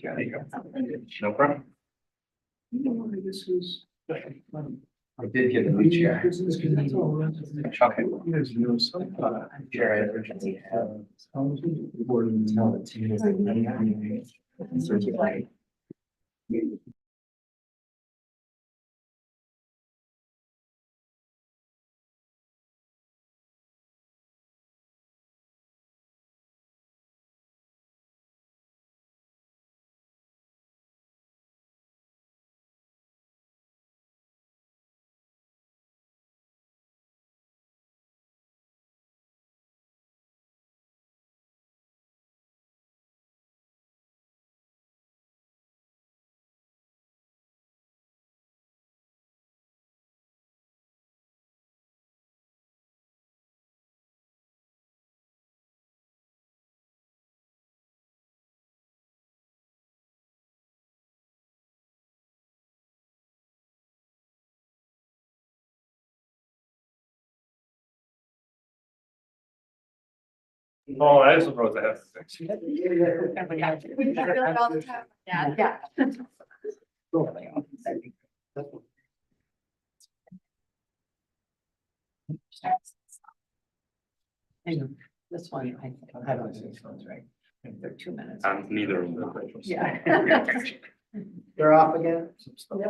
There you go. No problem. This is. I did get a new chair. Okay. There's no some. Chair I originally had. Oh, I suppose I have to fix. We feel it all the time. Yeah. This one, I have on six phones, right? They're 2 minutes. Neither of them. Yeah. They're off again?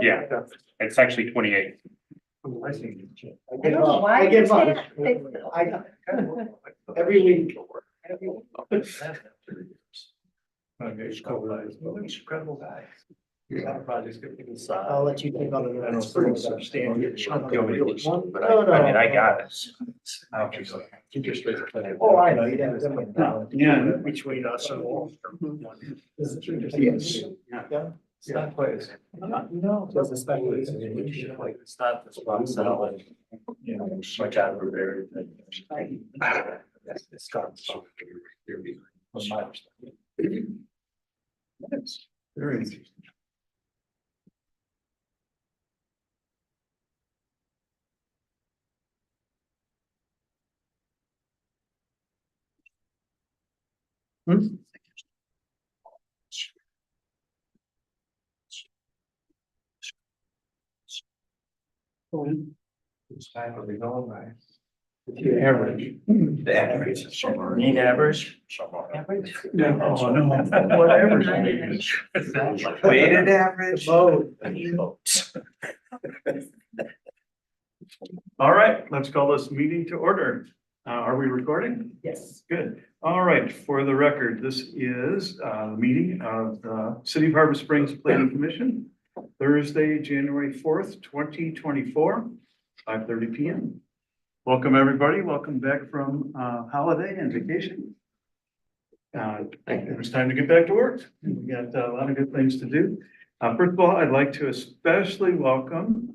Yeah, it's actually 28. I give don't know up. why I give you up. can't fix it. Every week. Incredible guy. Projects get people signed. I'll let you take on the That's rest. pretty substantial chunk You of want me to get real one? But No, no. I mean, I got it. I don't think so. Interest rates. Oh, I know, you didn't. No. Yeah, between us and all. Yes. Yeah. It's not quite as. No. There's a special reason. Like, it's not this one salad, you know, much out of a very. It's got. From my perspective. It's very interesting. It's time for the going right. The average. The average is somewhere. Mean average? Average? No, whatever. Weighted average. Vote. All right, let's call this meeting to order. Are we recording? Yes. Good. All right, for the record, this is a meeting of the City of Harbor Springs Planning Commission, Thursday, January 4th, 2024, 5:30 p.m. Welcome, everybody. Welcome back from holiday and vacation. It's time to get back to work. We got a lot of good things to do. First of all, I'd like to especially welcome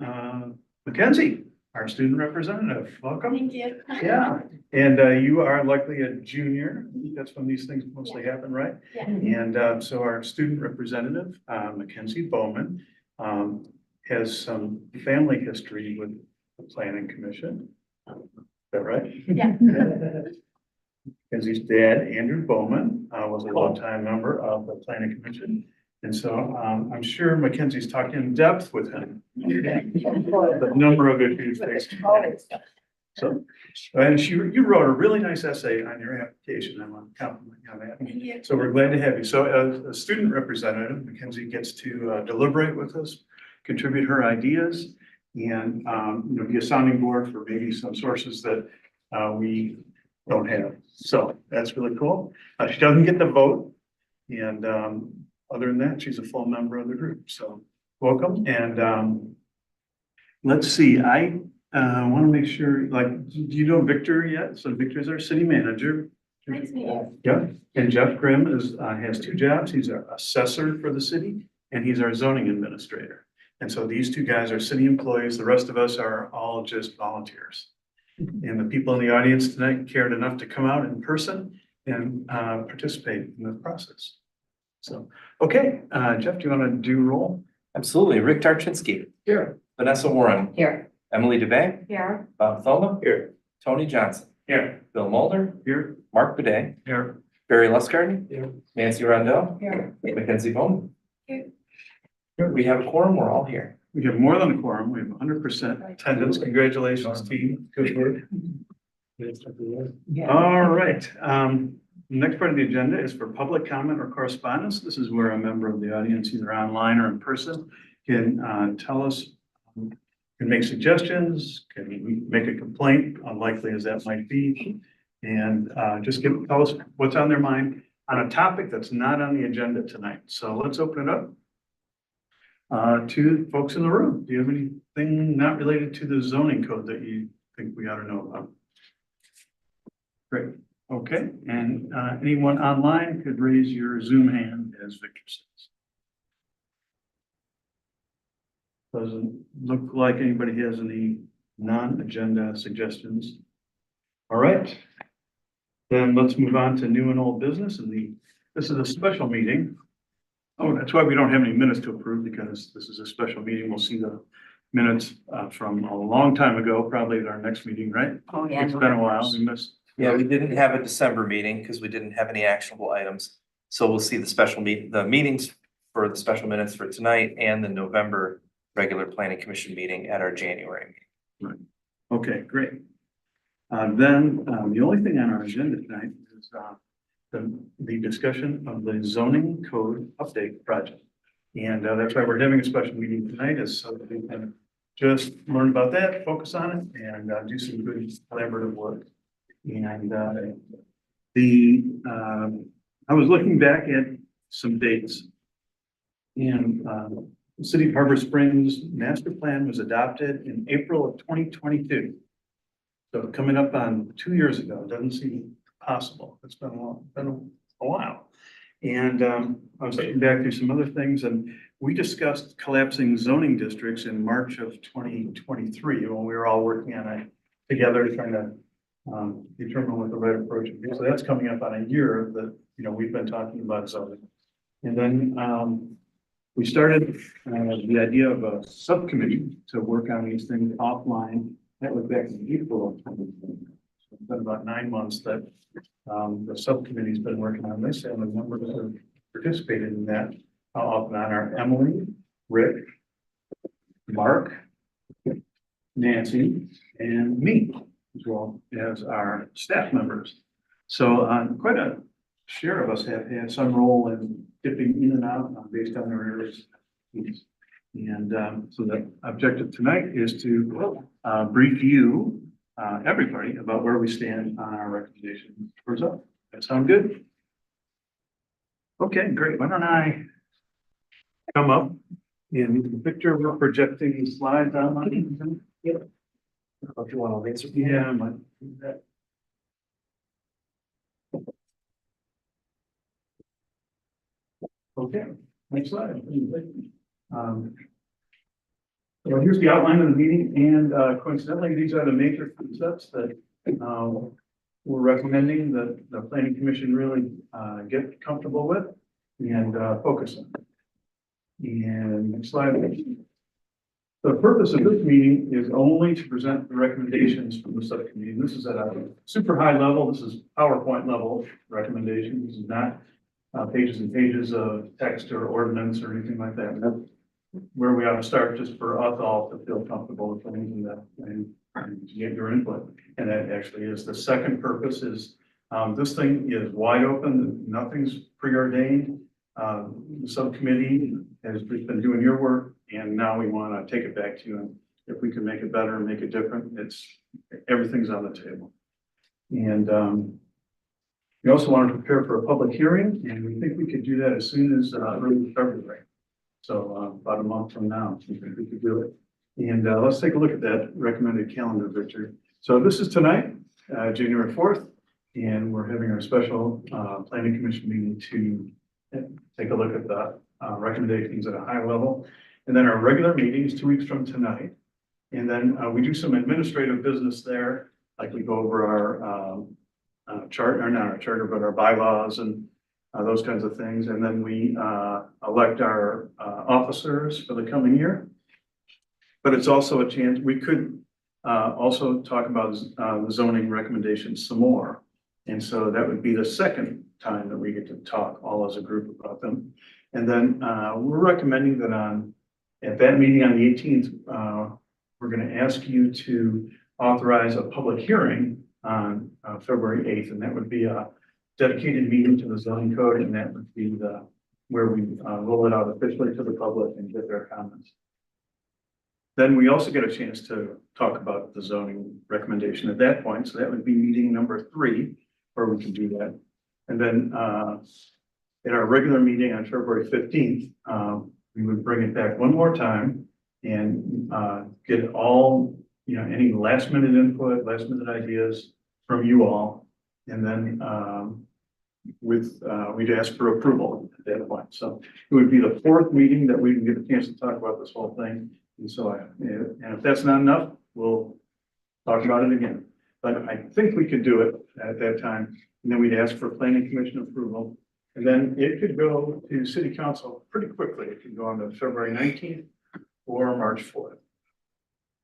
Mackenzie, our student representative. Welcome. Thank you. Yeah, and you are likely a junior. That's when these things mostly happen, right? Yeah. And so our student representative, Mackenzie Bowman, has some family history with the Planning Commission. Is that right? Yeah. Mackenzie's dad, Andrew Bowman, was a longtime member of the Planning Commission. And so I'm sure Mackenzie's talked in depth with him. The number of issues faced. So, and you wrote a really nice essay on your application. I want to compliment you on that. Thank you. So we're glad to have you. So as a student representative, Mackenzie gets to deliberate with us, contribute her ideas, and be a sounding board for maybe some sources that we don't have. So that's really cool. She doesn't get the vote, and other than that, she's a full member of the group. So welcome. And let's see. I want to make sure. Like, do you know Victor yet? So Victor's our city manager. Nice to meet you. Yeah, and Jeff Grimm has two jobs. He's our assessor for the city and he's our zoning administrator. And so these two guys are city employees. The rest of us are all just volunteers. And the people in the audience tonight cared enough to come out in person and participate in the process. So, okay, Jeff, do you want to do roll? Absolutely. Rick Tarczynski. Here. Vanessa Warren. Here. Emily DeBay. Here. Bob Thoma. Here. Tony Johnson. Here. Bill Mulder. Here. Mark Bidet. Here. Barry Lustgarten. Here. Nancy Rondell. Here. Mackenzie Bowman. Here. We have a quorum, we're all here. We have more than a quorum. We have 100% attendance. Congratulations, team. Good work. Yeah. All right, next part of the agenda is for public comment or correspondence. This is where a member of the audience, either online or in person, can tell us, can make suggestions, can make a complaint, unlikely as that might be. And just tell us what's on their mind on a topic that's not on the agenda tonight. So let's open it up to folks in the room. Do you have anything not related to the zoning code that you think we ought to know about? Great, okay, and anyone online could raise your Zoom hand, as Victor says. Doesn't look like anybody has any non-agenda suggestions. All right. Then let's move on to new and old business, and this is a special meeting. Oh, that's why we don't have any minutes to approve, because this is a special meeting. We'll see the minutes from a long time ago, probably at our next meeting, right? Oh, yeah. It's been a while, we missed. Yeah, we didn't have a December meeting because we didn't have any actionable items. So we'll see the meetings for the special minutes for tonight and the November regular planning commission meeting at our January meeting. Okay, great. Then the only thing on our agenda tonight is the discussion of the zoning code update project. And that's why we're having a special meeting tonight, is so that we can just learn about that, focus on it, and do some good collaborative work. And I was looking back at some dates. And the City of Harbor Springs master plan was adopted in April of 2022. So coming up on 2 years ago, doesn't seem possible. It's been a while. And I was looking back through some other things, and we discussed collapsing zoning districts in March of 2023 when we were all working on it together, trying to determine what the right approach would be. So that's coming up on a year that, we've been talking about zoning. And then we started the idea of a subcommittee to work on these things offline. That was back in April of 2020. So it's been about 9 months that the subcommittee's been working on this, and the members have participated in that off and on are Emily, Rick, Mark, Nancy, and me, as well as our staff members. So quite a share of us have had some role in dipping in and out based on their areas. And so the objective tonight is to brief you, everybody, about where we stand on our recommendation for zone. That sound good? Okay, great. Why don't I come up and Victor, we're projecting slides online. If you want to answer. Yeah, I might do that. Okay, next slide. So here's the outline of the meeting, and coincidentally, these are the major concepts that we're recommending that the planning commission really get comfortable with and focus on. And next slide. The purpose of this meeting is only to present the recommendations from the subcommittee. This is at a super high level. This is PowerPoint level recommendation. This is not pages and pages of text or ordinance or anything like that. That's where we ought to start, just for us all to feel comfortable with things and to get your input. And that actually is the second purpose is this thing is wide open. Nothing's preordained. The subcommittee has been doing your work, and now we want to take it back to you. And if we can make it better and make it different, everything's on the table. And we also want to prepare for a public hearing, and we think we could do that as soon as early February. So about a month from now, we think we could do it. And let's take a look at that recommended calendar, Victor. So this is tonight, January 4th, and we're having our special planning commission meeting to take a look at the recommendations at a high level. And then our regular meeting is 2 weeks from tonight. And then we do some administrative business there, like we go over our charter, not our charter, but our bylaws and those kinds of things. And then we elect our officers for the coming year. But it's also a chance, we could also talk about the zoning recommendations some more. And so that would be the second time that we get to talk all as a group about them. And then we're recommending that at that meeting on the 18th, we're going to ask you to authorize a public hearing on February 8th, and that would be a dedicated meeting to the zoning code, and that would be where we roll it out officially to the public and get their comments. Then we also get a chance to talk about the zoning recommendation at that point, so that would be meeting number 3, where we can do that. And then at our regular meeting on February 15th, we would bring it back one more time and get all, any last minute input, last minute ideas from you all. And then we'd ask for approval at that point. So it would be the 4th meeting that we can get a chance to talk about this whole thing. And so, and if that's not enough, we'll talk about it again. But I think we could do it at that time. And then we'd ask for planning commission approval. And then it could go to city council pretty quickly. It could go on to February 19th or March 4th.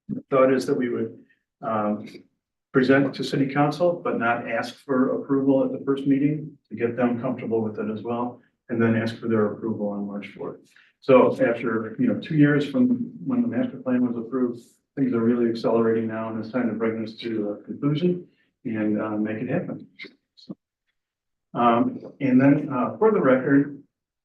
The thought is that we would present to city council, but not ask for approval at the first meeting to get them comfortable with it as well. And then ask for their approval on March 4th. So after, 2 years from when the master plan was approved, things are really accelerating now, and it's time to bring this to a conclusion and make it happen. So, and then for the record,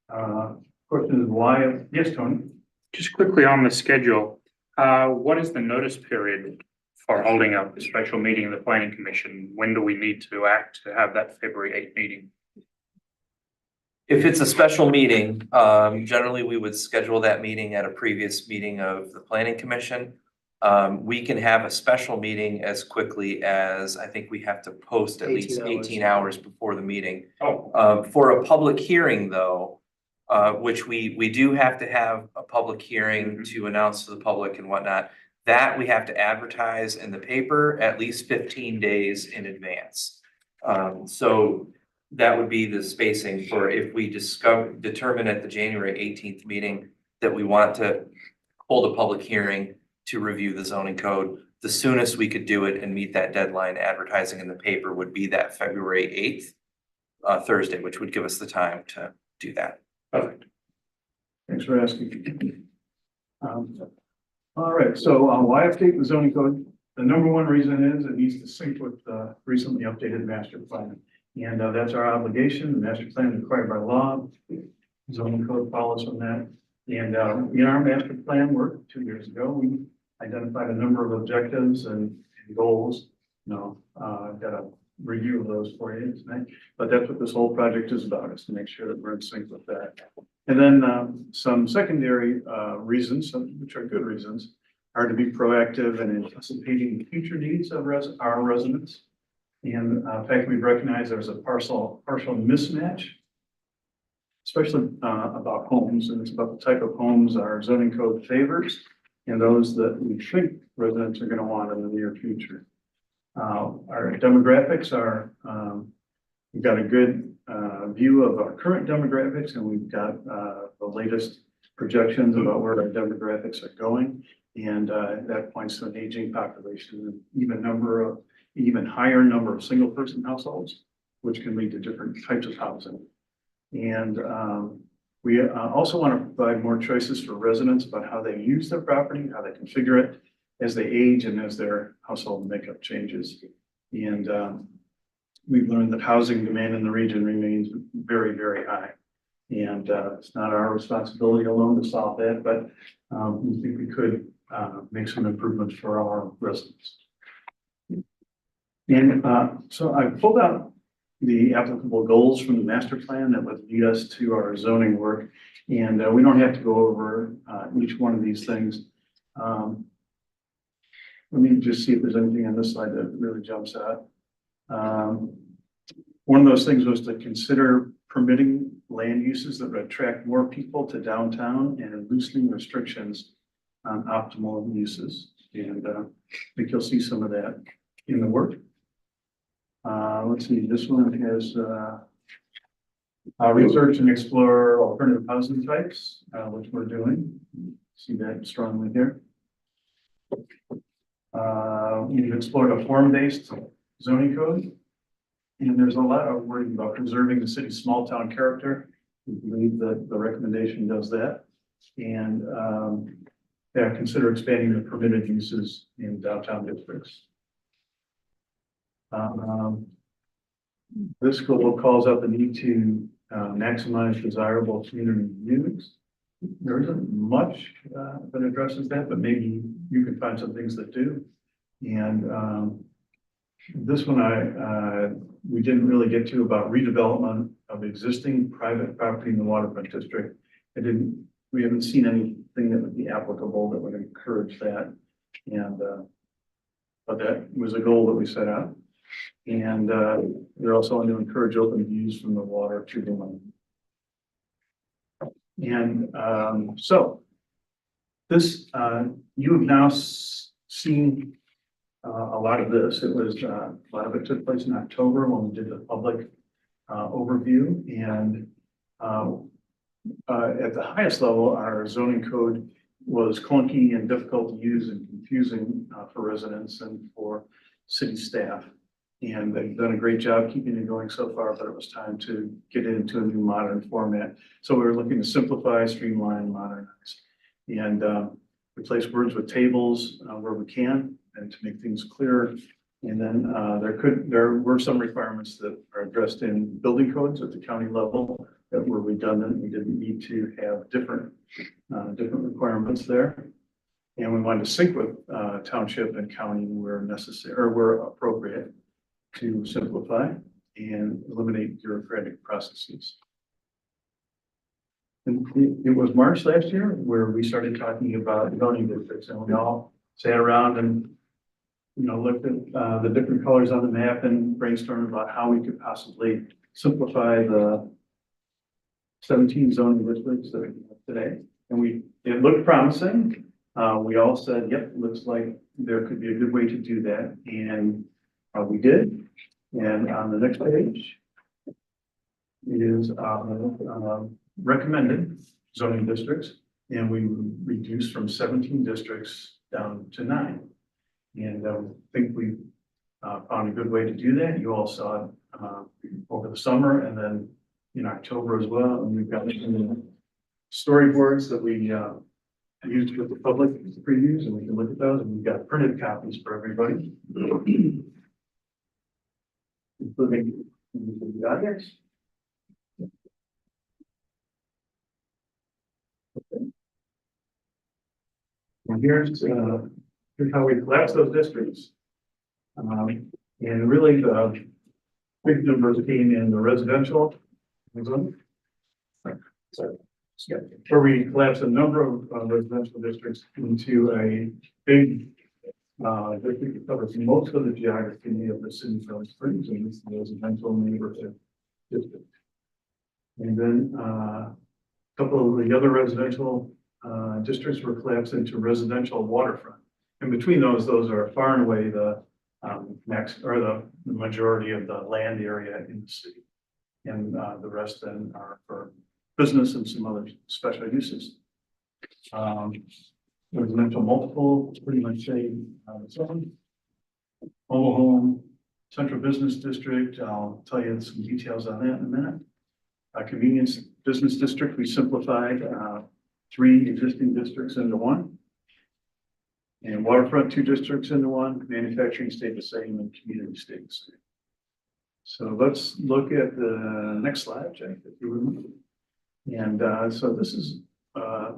question is why? Yes, Tony. Just quickly on the schedule, what is the notice period for holding up a special meeting of the planning commission? When do we need to act to have that February 8th meeting? If it's a special meeting, generally we would schedule that meeting at a previous meeting of the planning commission. We can have a special meeting as quickly as, I think we have to post at least 18 hours before the meeting. Oh, For a public hearing though, which we do have to have a public hearing to announce to the public and whatnot, that we have to advertise in the paper at least 15 days in advance. So that would be the spacing for if we determine at the January 18th meeting that we want to hold a public hearing to review the zoning code. The soonest we could do it and meet that deadline advertising in the paper would be that February 8th, Thursday, which would give us the time to do that. perfect. Thanks for asking. All right, so why update the zoning code? The number one reason is it needs to sync with the recently updated master plan. And that's our obligation. The master plan is required by law. Zoning code follows from that. And in our master plan work 2 years ago, we identified a number of objectives and goals. I've got a review of those for you tonight. But that's what this whole project is about, is to make sure that we're in sync with that. And then some secondary reasons, which are good reasons, are to be proactive and anticipating the future needs of our residents. And in fact, we recognize there's a partial mismatch, especially about homes, and it's about the type of homes our zoning code favors and those that we think residents are going to want in the near future. Our demographics are, we've got a good view of our current demographics, and we've got the latest projections about where our demographics are going. And that points to an aging population, and even higher number of single person households, which can lead to different types of housing. And we also want to provide more choices for residents about how they use their property, how they configure it as they age and as their household makeup changes. And we've learned that housing demand in the region remains very, very high. And it's not our responsibility alone to solve that, but we think we could make some improvements for our residents. And so I pulled out the applicable goals from the master plan that would lead us to our zoning work. And we don't have to go over each one of these things. Let me just see if there's anything on this slide that really jumps out. One of those things was to consider permitting land uses that would attract more people to downtown and loosening restrictions on optimal uses. And I think you'll see some of that in the work. Let's see, this one has research and explore alternative housing types, which we're doing. See that strongly here. We've explored a form-based zoning code And there's a lot of wording about preserving the city's small town character. We believe that the recommendation does that. And, yeah, consider expanding the permitted uses in downtown districts. This goal calls out the need to maximize desirable community use. There isn't much that addresses that, but maybe you can find some things that do. And this one we didn't really get to about redevelopment of existing private property in the waterfront district. We haven't seen anything that would be applicable that would encourage that. And but that was a goal that we set out. And they're also want to encourage open views from the water to the land. And so this, you have now seen a lot of this. It was, a lot of it took place in October when we did the public overview. And at the highest level, our zoning code was clunky and difficult to use and confusing for residents and for city staff. And they've done a great job keeping it going so far, but it was time to get it into a new modern format. So we were looking to simplify, streamline, modernize, and replace words with tables where we can, and to make things clearer. And then there were some requirements that are addressed in building codes at the county level that were redundant. We didn't need to have different requirements there. And we wanted to sync with township and county where necessary or where appropriate, to simplify and eliminate bureaucratic processes. And it was March last year where we started talking about zoning districts, and we all sat around and, you know, looked at the different colors on the map and brainstormed about how we could possibly simplify the 17 zoning districts that we have today. And it looked promising. We all said, yep, looks like there could be a good way to do that. And we did. And on the next page is recommended zoning districts. And we reduced from 17 districts down to 9. And I think we found a good way to do that. You all saw it over the summer and then in October as well. And we've got some storyboards that we used with the public previews, and we can look at those, and we've got printed copies for everybody. Including the audience. Okay. And here's how we collapse those districts. And really the big numbers came in the residential. Sorry. Where we collapsed a number of residential districts into a big district that covers most of the geography of the city of Village Springs, and it's the residential neighborhood district. And then a couple of the other residential districts were collapsed into residential waterfront. And between those are far and away the the majority of the land area in the city. And the rest then are for business and some other special uses. Residential multiple, pretty much same mobile home, central business district. I'll tell you some details on that in a minute. Convenience business district, we simplified 3 existing districts into 1. And waterfront 2 districts into 1, manufacturing stayed the same, and community stayed the same. So let's look at the next slide, Jack, if you would. And so this is a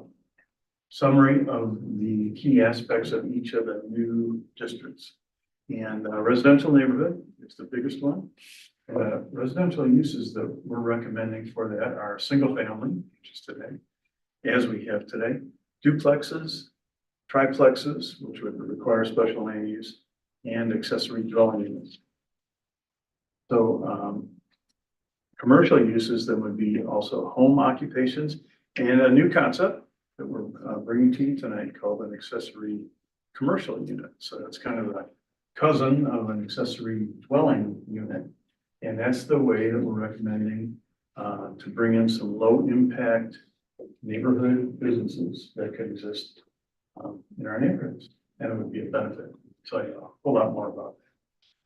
summary of the key aspects of each of the new districts. And residential neighborhood is the biggest one. Residential uses that we're recommending for that are single family, which is today, as we have today, duplexes, triplexes, which would require special land use, and accessory dwelling units. So commercial uses that would be also home occupations, and a new concept that we're bringing to you tonight called an accessory commercial unit. So that's kind of a cousin of an accessory dwelling unit. And that's the way that we're recommending to bring in some low impact neighborhood businesses that could exist in our neighborhoods. And it would be a benefit. I'll tell you a whole lot more about that.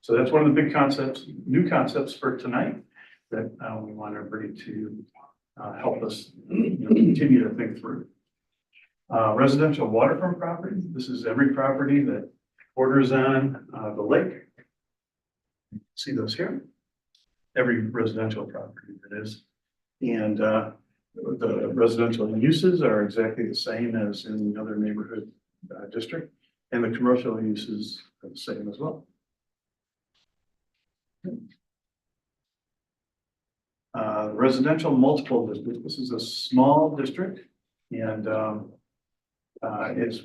So that's one of the big concepts, new concepts for tonight that we want everybody to help us continue to think through. Residential waterfront property. This is every property that borders on the lake. See those here? Every residential property that is. And the residential uses are exactly the same as in the other neighborhood district. And the commercial uses are the same as well. Residential multiple district. This is a small district and it's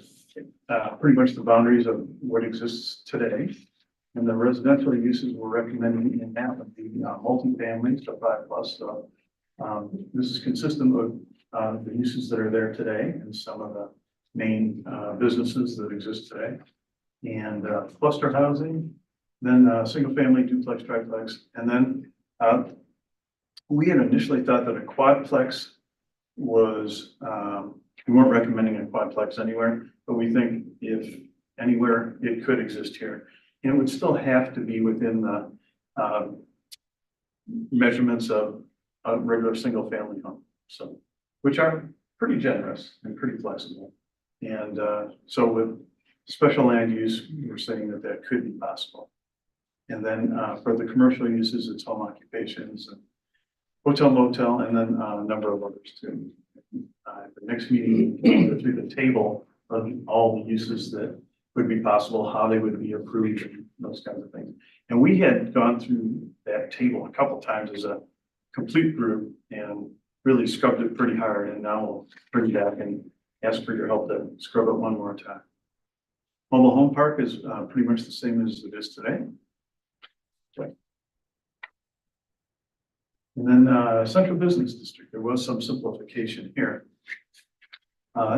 pretty much the boundaries of what exists today. And the residential uses we're recommending in that would be multifamily, so 5+. So this is consistent with the uses that are there today and some of the main businesses that exist today. And cluster housing, then single family duplex, triplex, and then we had initially thought that a quadplex was, we weren't recommending a quadplex anywhere, but we think if anywhere it could exist here. And it would still have to be within the measurements of a regular single family home. So, which are pretty generous and pretty flexible. And so with special land use, we're saying that that could be possible. And then for the commercial uses, it's home occupations and hotel, motel, and then a number of others too. The next meeting, we'll go through the table of all the uses that would be possible, how they would be approved, and those kinds of things. And we had gone through that table a couple times as a complete group and really scrubbed it pretty hard. And now we'll bring it back and ask for your help to scrub it one more time. Mobile home park is pretty much the same as it is today. Okay. And then central business district, there was some simplification here.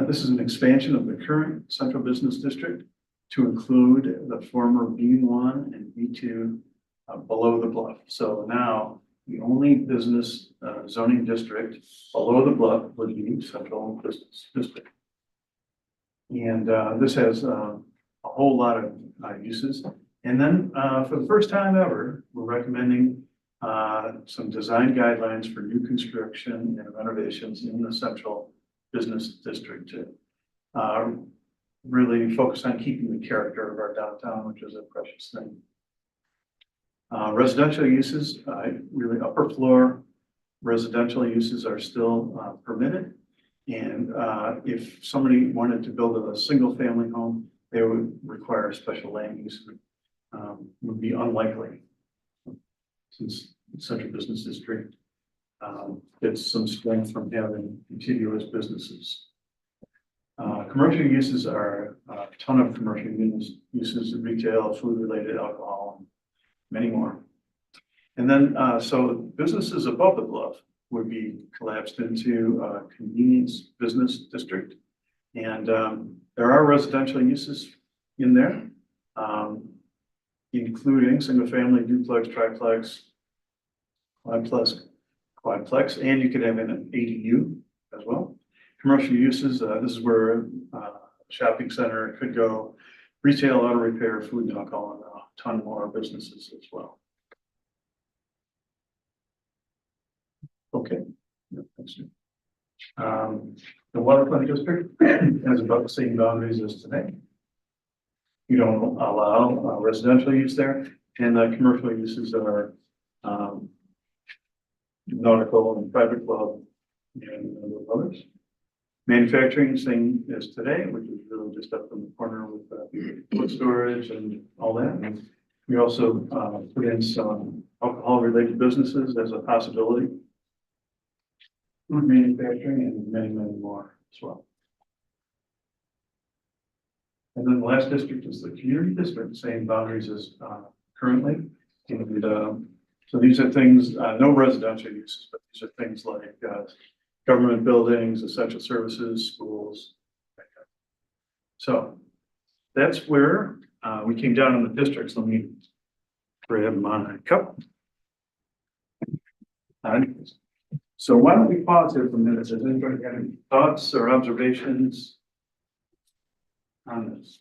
This is an expansion of the current central business district to include the former B1 and B2 below the bluff. So now the only business zoning district below the bluff would be central business district. And this has a whole lot of uses. And then for the first time ever, we're recommending some design guidelines for new construction and renovations in the central business district to really focus on keeping the character of our downtown, which is a precious thing. Residential uses, really upper floor residential uses are still permitted. And if somebody wanted to build a single family home, they would require a special land use, would be unlikely. Since central business district gets some strength from having contiguous businesses. Commercial uses are a ton of commercial uses, retail, food related, alcohol, and many more. And then, so businesses above the bluff would be collapsed into a convenience business district. And there are residential uses in there, including single family, duplex, triplex, quadplex, and you could have an ADU as well. Commercial uses, this is where shopping center could go, retail, auto repair, food and alcohol, and a ton more businesses as well. Okay. The waterfront district has about the same boundaries as today. You don't allow residential use there, and the commercial uses are nautical and private club and a number of others. Manufacturing, same as today, which is really just up in the corner with food storage and all that. And we also put in some alcohol related businesses as a possibility. Food manufacturing and many, many more as well. And then the last district is the community district, same boundaries as currently. And so these are things, no residential uses, but these are things like government buildings, essential services, schools. So that's where we came down on the districts. Let me grab my cup. So why don't we pause here for a minute? Does anybody have any thoughts or observations on this?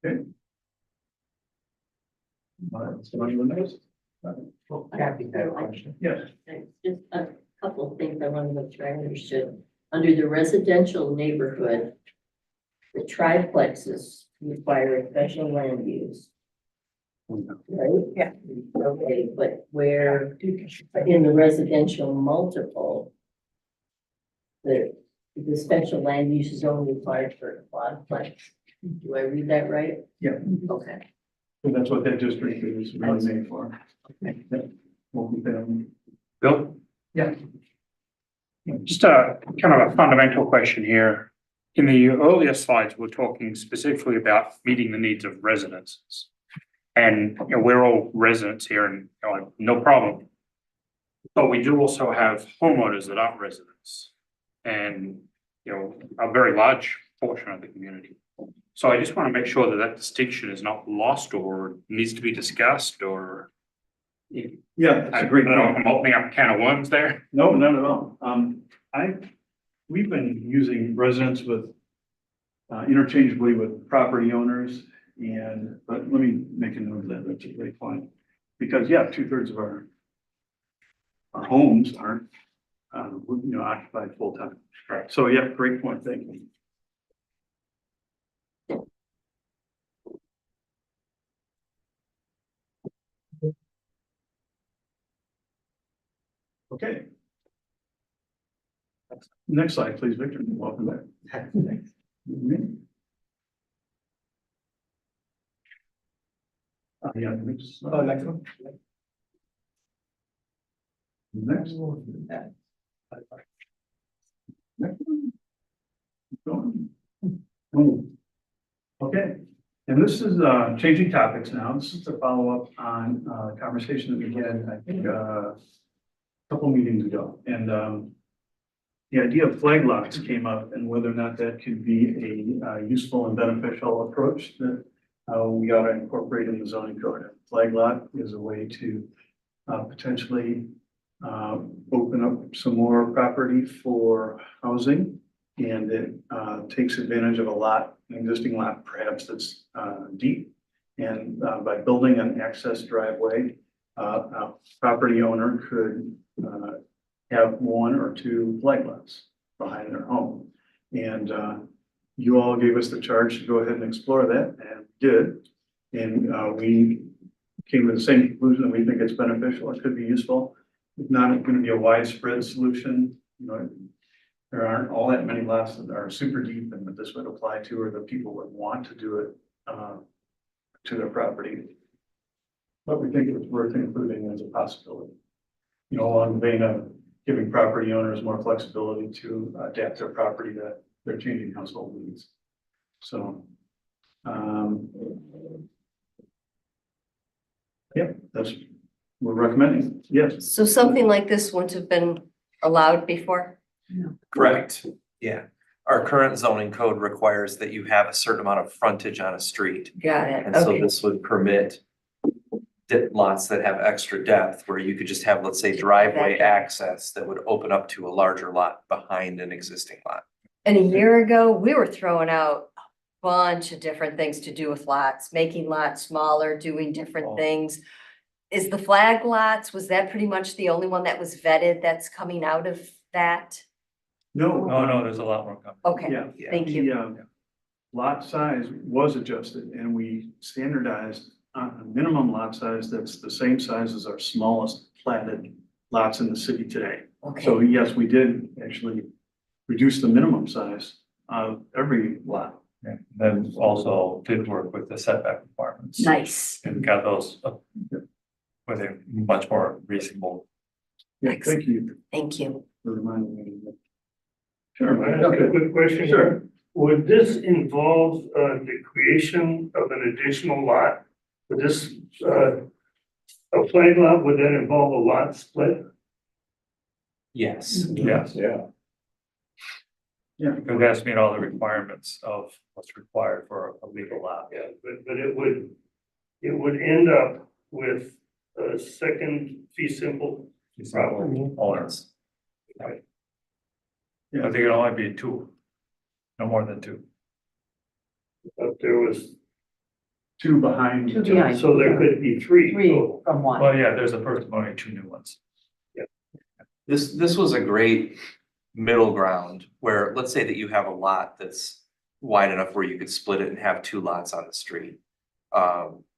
So on to the next. Kathy had a question. Yes. Just a couple of things I want to make sure I understood. Under the residential neighborhood, the triplexes require a special land use. Right? Yeah. Okay, but where in the residential multiple, the special land use is only applied for a quadplex. Do I read that right? Yeah. Okay. So that's what that district is really made for. Multi-family. Bill? Yeah. Just a kind of a fundamental question here. In the earlier slides, we're talking specifically about meeting the needs of residences. And, you know, we're all residents here and, you know, no problem. But we do also have homeowners that aren't residents. And, you know, a very large portion of the community. So I just want to make sure that that distinction is not lost or needs to be discussed or. Yeah, that's a great I don't know if point. I'm opening up a can of worms there. No, not at all. We've been using residents with interchangeably with property owners but let me make a note of that. That's a great point. Because, yeah, 2/3 of our homes aren't, occupied full time. Right. So, yeah, great point. Thank you. Okay. Next slide, please, Victor. Welcome back. Mhm. Yeah, next slide. Oh, next one. Next one. Next one. Keep going. Okay, and this is changing topics now. This is a follow-up on a conversation that we had, I think, a couple meetings ago. And the idea of flag lots came up and whether or not that could be a useful and beneficial approach that we ought to incorporate in the zoning code. A flag lot is a way to potentially open up some more property for housing. And it takes advantage of an existing lot perhaps that's deep. And by building an access driveway, a property owner could have one or two flag lots behind their home. And you all gave us the charge to go ahead and explore that, and did. And we came to the same conclusion that we think it's beneficial, it could be useful. It's not going to be a widespread solution. There aren't all that many lots that are super deep and that this would apply to, or that people would want to do it to their property. But we think it's worth including as a possibility. Along the vein of giving property owners more flexibility to adapt their property to their changing household needs. So, that's, we're recommending, yes. So something like this wouldn't have been allowed before? Correct, yeah. Our current zoning code requires that you have a certain amount of frontage on a street. Got it, And so okay. this would permit lots that have extra depth where you could just have, let's say, driveway access that would open up to a larger lot behind an existing lot. And a year ago, we were throwing out a bunch of different things to do with lots, making lots smaller, doing different things. Is the flag lots, was that pretty much the only one that was vetted that's coming out of that? No. No, there's a lot more coming. Okay, Yeah. thank you. The lot size was adjusted and we standardized a minimum lot size that's the same size as our smallest platted lots in the city today. So Okay, yes, we did actually reduce the minimum size of every lot. Yeah. Then also did work with the setback requirements. nice. And got those up with a much more reasonable. Yeah, thank you Thank you. for reminding me. of that. Sure. Can I ask a quick question? Sure. Would this involve the creation of an additional lot? Would this, a flag lot, would that involve a lot split? Yes. Yes. Yeah. Yeah. Because it has to meet all the requirements of what's required for a legal lot. Yeah, but it would end up with a second fee simple. Property. Owners. Yeah. But there can only be two. No more than two. But there was two behind. Two behind. So there could be three. Three total. from one. Well, yeah, there's a first one and two new ones. This was a great middle ground where, let's say that you have a lot that's wide enough where you could split it and have two lots on the street.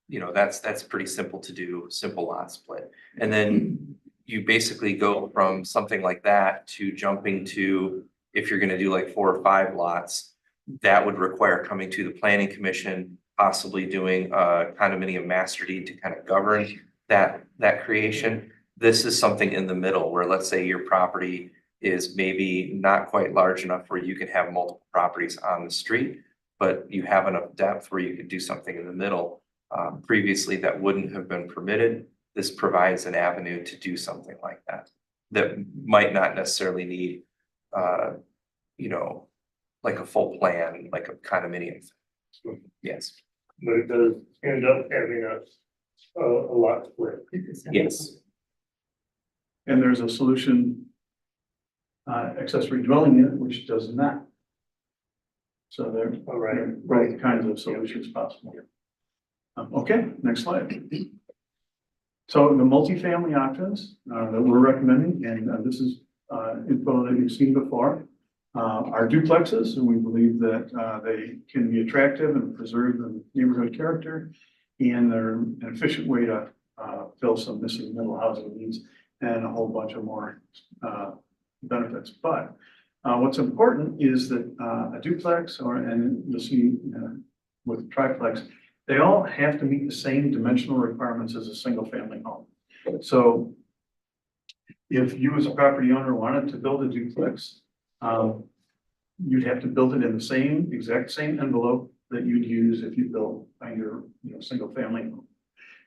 You know, that's pretty simple to do, simple lot split. And then you basically go from something like that to jumping to, if you're gonna do like 4 or 5 lots, that would require coming to the planning commission, possibly doing a condominium master deed to kind of govern that creation. This is something in the middle where, let's say your property is maybe not quite large enough where you can have multiple properties on the street, but you have enough depth where you could do something in the middle. Previously, that wouldn't have been permitted. This provides an avenue to do something like that, that might not necessarily need, you know, like a full plan, like a condominium. Yes, But it does end up having a lot split. yes. And there's a solution, accessory dwelling unit, which does not. So there All right. are both kinds of solutions possible. Okay, next slide. So the multifamily options that we're recommending, and this is info that you've seen before, are duplexes, and we believe that they can be attractive and preserve the neighborhood character, and they're an efficient way to fill some missing middle housing needs and a whole bunch of more benefits. But what's important is that a duplex, and you'll see with triplex, they all have to meet the same dimensional requirements as a single family home. So if you as a property owner wanted to build a duplex, you'd have to build it in the exact same envelope that you'd use if you built your, single family home.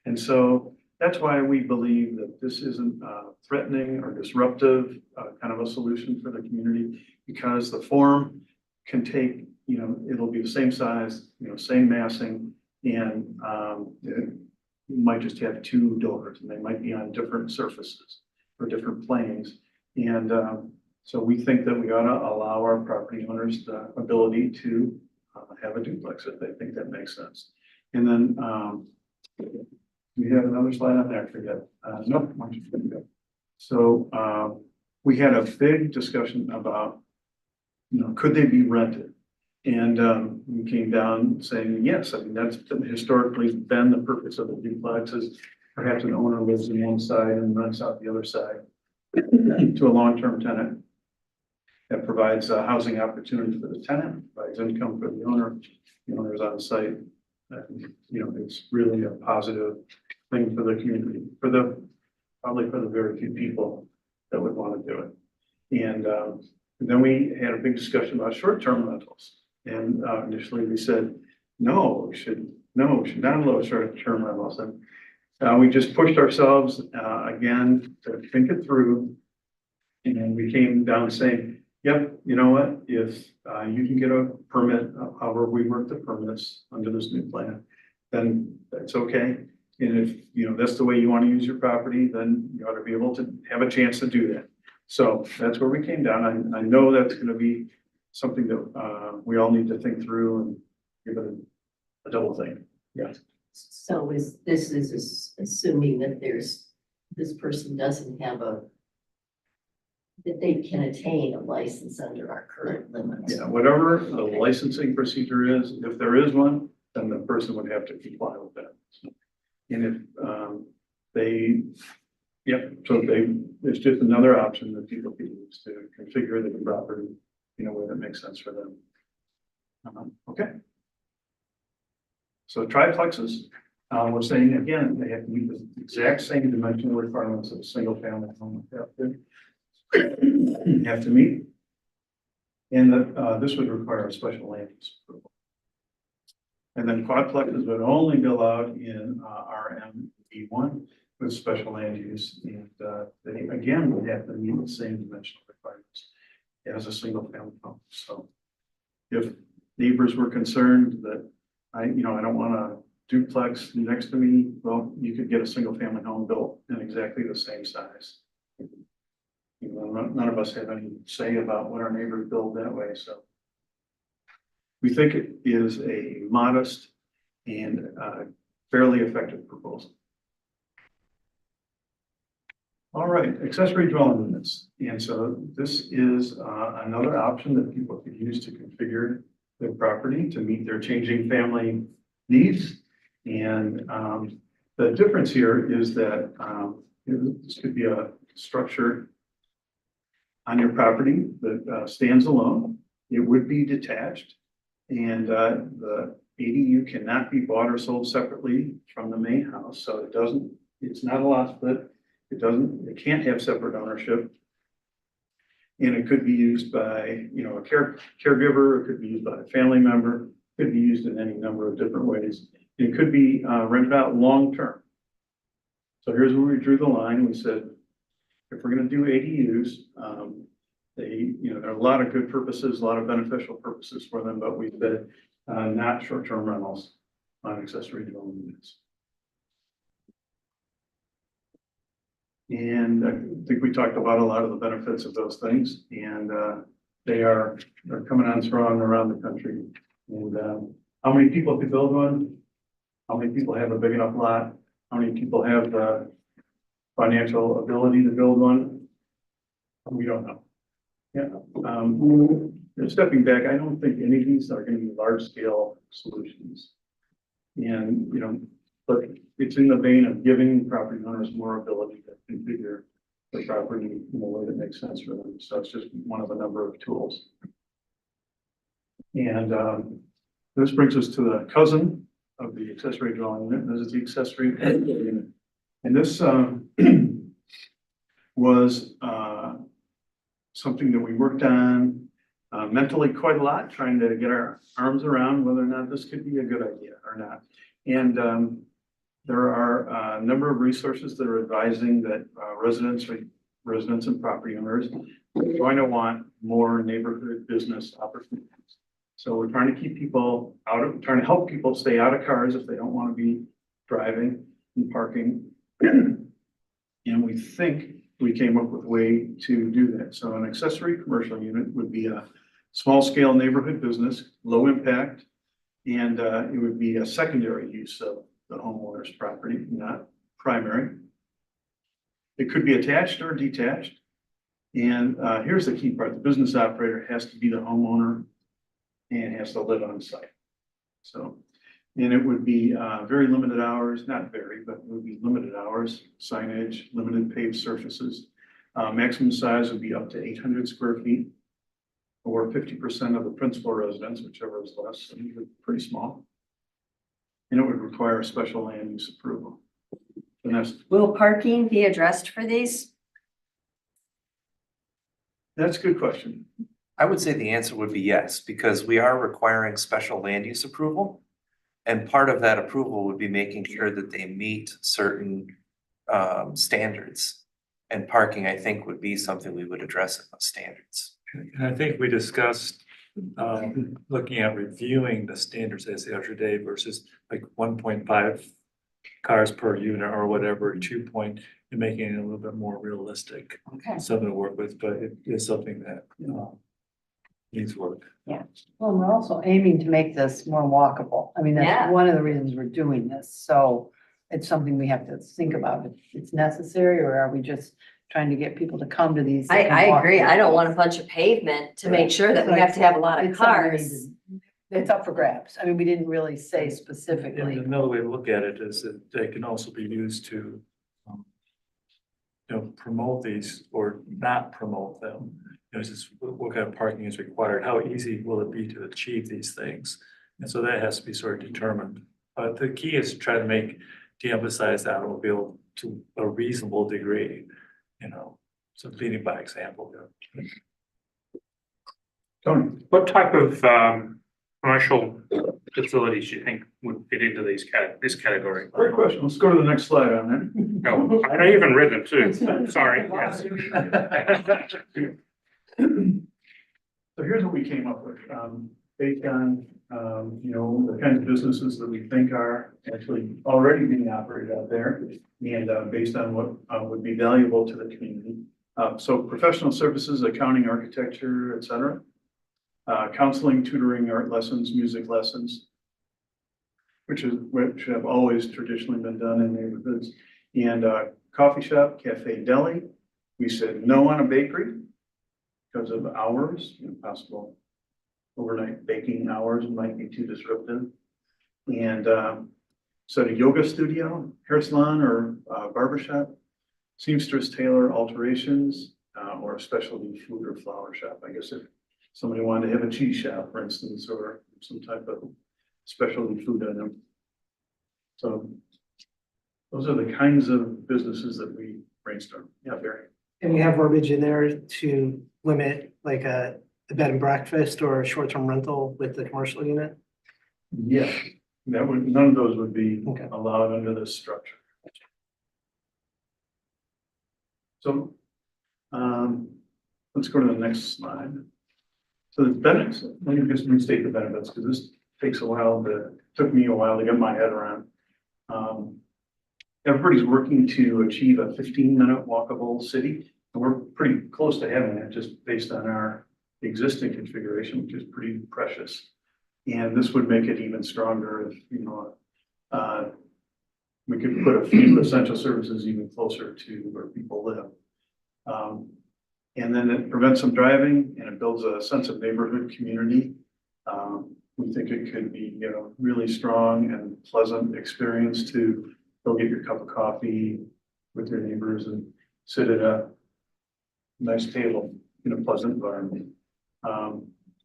And so that's why we believe that this isn't threatening or disruptive kind of a solution for the community, because the form can take, it'll be the same size, same massing, and it might just have 2 doors, and they might be on different surfaces or different planes. And so we think that we ought to allow our property owners the ability to have a duplex if they think that makes sense. And then we have another slide on there, I forget. Nope. So we had a big discussion about, could they be rented? And we came down saying, yes, I mean, that's historically been the purpose of the duplexes. Perhaps an owner lives on one side and rents out the other side to a long-term tenant. That provides housing opportunity for the tenant, provides income for the owner. The owner's on site. It's really a positive thing for the community, probably for the very few people that would want to do it. And then we had a big discussion about short-term rentals. And initially we said, no, we should not allow short-term rentals. And we just pushed ourselves again to think it through. And we came down saying, yep, you know what, if you can get a permit, however we work the permits under this new plan, then that's okay. And if, that's the way you want to use your property, then you ought to be able to have a chance to do that. So that's where we came down. I know that's going to be something that we all need to think through and give it a double think. Yeah. So this is assuming that this person doesn't have that they can attain a license under our current limits. Yeah, whatever the licensing procedure is, if there is one, then the person would have to comply with that. And if it's just another option that people can use to configure the property in a way that makes sense for them. Okay. So triplexes, we're saying again, they have to meet the exact same dimensional requirements of a single family home. Have to meet. And this would require a special land use approval. And then quadplexes would only be allowed in RME1 with special land use. And they again would have to meet the same dimensional requirements as a single family home. So if neighbors were concerned that I don't want a duplex next to me, well, you could get a single family home built in exactly the same size. None of us have any say about what our neighbors build that way, so. We think it is a modest and fairly effective proposal. All right, accessory dwelling units. And so this is another option that people could use to configure their property to meet their changing family needs. And the difference here is that this could be a structure on your property that stands alone. It would be detached, and the ADU cannot be bought or sold separately from the main house, so it's not a lot split. It can't have separate ownership. And it could be used by, a caregiver, it could be used by a family member, it could be used in any number of different ways. It could be rented out long-term. So here's where we drew the line. We said, if we're gonna do ADUs, there are a lot of good purposes, a lot of beneficial purposes for them, but we said, not short-term rentals on accessory dwelling units. And I think we talked about a lot of the benefits of those things, and they're coming on strong around the country. And how many people could build one? How many people have a big enough lot? How many people have the financial ability to build one? We don't know. Yeah. Stepping back, I don't think any of these are going to be large scale solutions. And, but it's in the vein of giving property owners more ability to configure the property in a way that makes sense for them. So it's just one of a number of tools. And this brings us to the cousin of the accessory dwelling unit. This is the accessory unit. And this was something that we worked on mentally quite a lot, trying to get our arms around whether or not this could be a good idea or not. And there are a number of resources that are advising that residents and property owners are going to want more neighborhood business opportunities. So we're trying to keep people trying to help people stay out of cars if they don't want to be driving and parking. And we think we came up with a way to do that. So an accessory commercial unit would be a small scale neighborhood business, low impact, and it would be a secondary use of the homeowner's property, not primary. It could be attached or detached. And here's the key part. The business operator has to be the homeowner and has to live on site. So, and it would be very limited hours, not very, but it would be limited hours, signage, limited paved surfaces. Maximum size would be up to 800 square feet or 50% of the principal residence, whichever is less, so pretty small. And it would require a special land use approval. And Will parking be addressed for these? that's a good question. I would say the answer would be yes, because we are requiring special land use approval. And part of that approval would be making sure that they meet certain standards. And parking, I think, would be something we would address in those standards. And I think we discussed looking at reviewing the standards as the other day versus like 1.5 cars per unit or whatever, 2 point, and making it a little bit more realistic. Okay. Something to work with, but it is something that needs work. Well, we're also aiming to make this more walkable. I mean, Yeah. that's one of the reasons we're doing this. So it's something we have to think about. If it's necessary, or are we just trying to get people to come to these? I agree. I don't want a bunch of pavement to make sure that we have to have a lot of It's something we cars. need to- It's up for grabs. I mean, we didn't really say And specifically. another way to look at it is that they can also be used to promote these or not promote them. Just what kind of parking is required? How easy will it be to achieve these things? And so that has to be sort of determined. But the key is to try to de-emphasize the automobile to a reasonable degree, so leading by example. Tony? What type of commercial facilities do you think would fit into this category? Great question. Let's go to the next slide on that. No, I even read them too. Sorry, yes. So here's what we came up with, based on, the kinds of businesses that we think are actually already being operated out there, and based on what would be valuable to the community. So professional services, accounting, architecture, et cetera. Counseling, tutoring, art lessons, music lessons. which have always traditionally been done in neighborhoods. And coffee shop, cafe, deli. We said no on a bakery because of hours, impossible. Overnight baking hours might be too disruptive. And so a yoga studio, hair salon, or barber shop, seamstress, tailor, alterations, or a specialty food or flower shop. I guess if somebody wanted to have a cheese shop, for instance, or some type of specialty food item. So those are the kinds of businesses that we brainstorm. Yeah, Barry. And we have verbiage in there to limit like a bed and breakfast or a short-term rental with the commercial unit. Yeah, that would, none of those would be Okay. allowed under this structure. So, let's go to the next slide. So the benefits, let me just restate the benefits, because this takes a while took me a while to get my head around. Everybody's working to achieve a 15-minute walkable city, and we're pretty close to having it just based on our existing configuration, which is pretty precious. And this would make it even stronger if, we could put a few essential services even closer to where people live. And then it prevents some driving and it builds a sense of neighborhood community. We think it could be, really strong and pleasant experience to go get your cup of coffee with your neighbors and sit at a nice table in a pleasant environment.